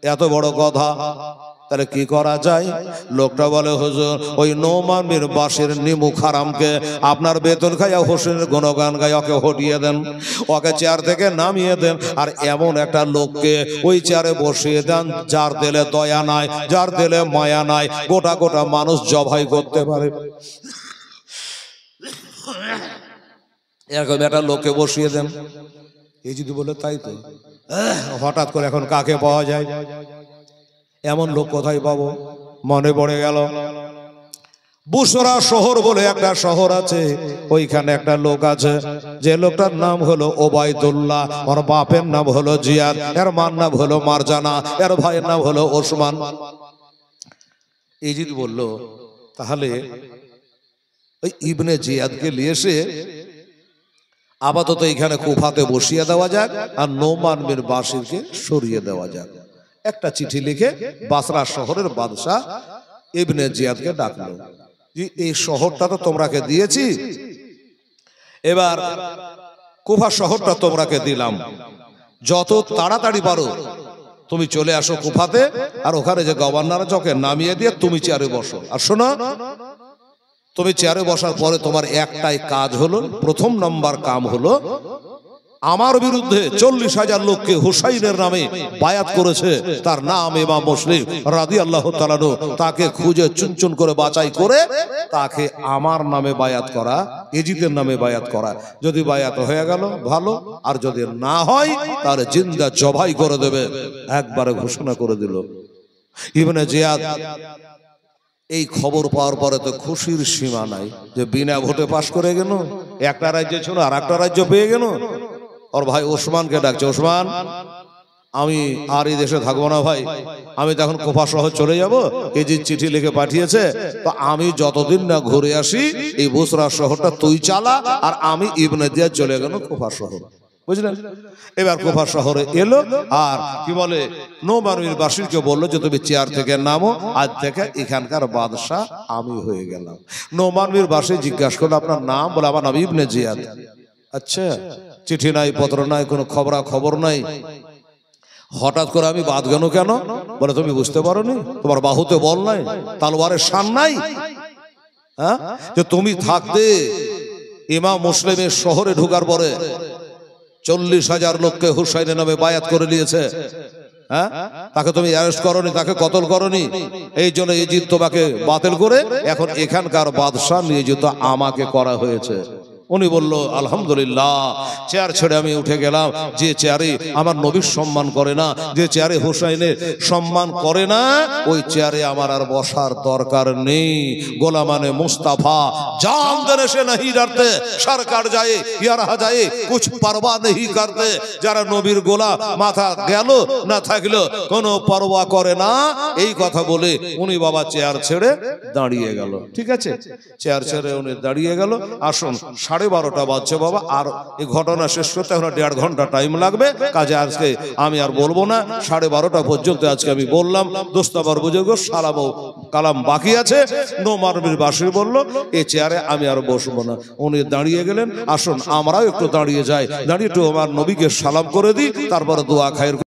এত বড় কথা, তাহলে কি করা যায়? লোকটা বলে হুজুর ওই নোমান বিন বাশির নিমুখ হারামকে আপনার বেতন খাইয়া হোসেনের গুণগান গাই ওকে হটিয়ে দেন, ওকে চেয়ার থেকে নামিয়ে দেন। আর এমন একটা লোককে ওই চেয়ারে বসিয়ে দেন যার দিলে দয়া নাই, যার দিলে মায়া নাই, গোটা গোটা মানুষ জবাই করতে পারে। এরকম একটা লোককে বসিয়ে দেন। এই যদি বলে তাই তো হঠাৎ করে এখন কাকে পাওয়া যায়? এমন লোক কোথায় পাবো? মনে পড়ে গেল বুসরা শহর বলে একটা শহর আছে, ওইখানে একটা লোক আছে, যে লোকটার নাম হলো ওবায়দুল্লাহ। ওর বাপের নাম হলো জিয়াদ, এর মার নাম হলো মারজানা, এর ভাইয়ের নাম হলো ওসমান। এই যদি বললো তাহলে ওই ইবনে জিয়াদকে নিয়ে এসে আপাতত এখানে কুফাতে বসিয়ে দেওয়া যাক আর নোমান বিন বাশিরকে সরিয়ে দেওয়া যাক। একটা চিঠি লিখে বাসরা শহরের বাদশা ইবনে জিয়াদকে ডাকলো, যে এই শহরটা তো তোমরাকে দিয়েছি, এবার কুফা শহরটা তোমরাকে দিলাম, যত তাড়াতাড়ি পারো তুমি চলে আসো কুফাতে, আর ওখানে যে গভর্নর চকে নামিয়ে দিয়ে তুমি চেয়ারে বসো। আর শোনো, তুমি চেয়ারে বসার পরে তোমার একটাই কাজ হলো, প্রথম নম্বর কাম হলো আমার বিরুদ্ধে 40,000 লোককে হুসাইনের নামে বায়াত করেছে, তার নাম ইমাম মুসলিম রাদিয়াল্লাহু তাআলা আনহু, তাকে খুঁজে চুনচুন করে বাছাই করে তাকে আমার নামে বায়াত করা, এজিদের নামে বায়াত করা। যদি বায়াত হয়ে গেল ভালো, আর যদি না হয় তার জিন্দা জবাই করে দেবে। একবারে ঘোষণা করে দিল। ইবনে জিয়াদ এই খবর পাওয়ার পরে তো খুশির সীমা নাই, যে বিনা ভোটে পাশ করে গেল, একটা রাজ্য ছিল আর একটা রাজ্য পেয়ে গেল। ওর ভাই ওসমানকে ডাকছে, ওসমান আমি আর এই দেশে থাকবো না ভাই, আমি তখন কুফা শহর চলে যাব। এই যে চিঠি লিখে পাঠিয়েছে, তো আমি যতদিন না ঘুরে আসি এই বুসরা শহরটা তুই চালা, আর আমি ইবনে জিয়াদ চলে গেল কুফা শহর। বুঝলেন? এবার কুফা শহরে এলো, আর কি বলে নোমান বিন বাশিরকে বললো যে তুমি চেয়ার থেকে নামো, আজ থেকে এখানকার বাদশা আমি হয়ে গেলাম। নোমান বিন বাশির জিজ্ঞাসা করলো আপনার নাম? বলে আমার নাম ইবনে জিয়াদ। আচ্ছা, চিঠি নাই, পত্র নাই, কোনো খবর নাই, হঠাৎ করে আমি বাদ গেল কেন? বলে তুমি বুঝতে পারোনি, তোমার বাহুতে বল নাই, তালওয়ারের শান নাই? হ্যাঁ, যে তুমি থাকতে ইমাম মুসলিমের শহরে ঢোকার পরে 40,000 লোককে হুসাইনের নামে বায়াত করে নিয়েছে। হ্যাঁ, তাকে তুমি অ্যারেস্ট করনি, তাকে কতল করনি, এই জন্য ইজিদ তোমাকে বাতিল করে এখন এখানকার বাদশা নিয়োজিত আমাকে করা হয়েছে। উনি বলল আলহামদুলিল্লাহ। চেয়ার ছেড়ে আমি উঠে গেলাম। যে চেয়ারে আমার নবীর সম্মান করে না, যে চেয়ারে হুসাইনের সম্মান করে না, ওই চেয়ারে আমার আর বসার দরকার নেই। গোলামানে মুস্তাফা জান দেনে সে नहीं डरते, সরকার যায় ইয়া রহা যায় কুছ পরোয়া नहीं करते। যারা নবীর গোলাম, মাথা গেল না থাকলো কোনো পরোয়া করে না। এই কথা বলে উনি বাবা চেয়ার ছেড়ে দাঁড়িয়ে গেল। ঠিক আছে, চেয়ার ছেড়ে উনি দাঁড়িয়ে গেল। আসুন 12:30 বাজছে বাবা, আর এই ঘটনা শেষ করতে এখন 1.5 ঘন্টা টাইম লাগবে। কাজে আজকে আমি আর বলবো না, 12:30 পর্যন্ত আজকে আমি বললাম। দোস্তাবার বুজুর্গ সালাম ও কালাম বাকি আছে। নোমান বিন বাশির বলল এই চেয়ারে আমি আর বসবো না। উনি দাঁড়িয়ে গেলেন। আসুন আমরাও একটু দাঁড়িয়ে যাই, দাঁড়িয়ে একটু আমার নবীকে সালাম করে দিই, তারপরে দোয়া খায়ের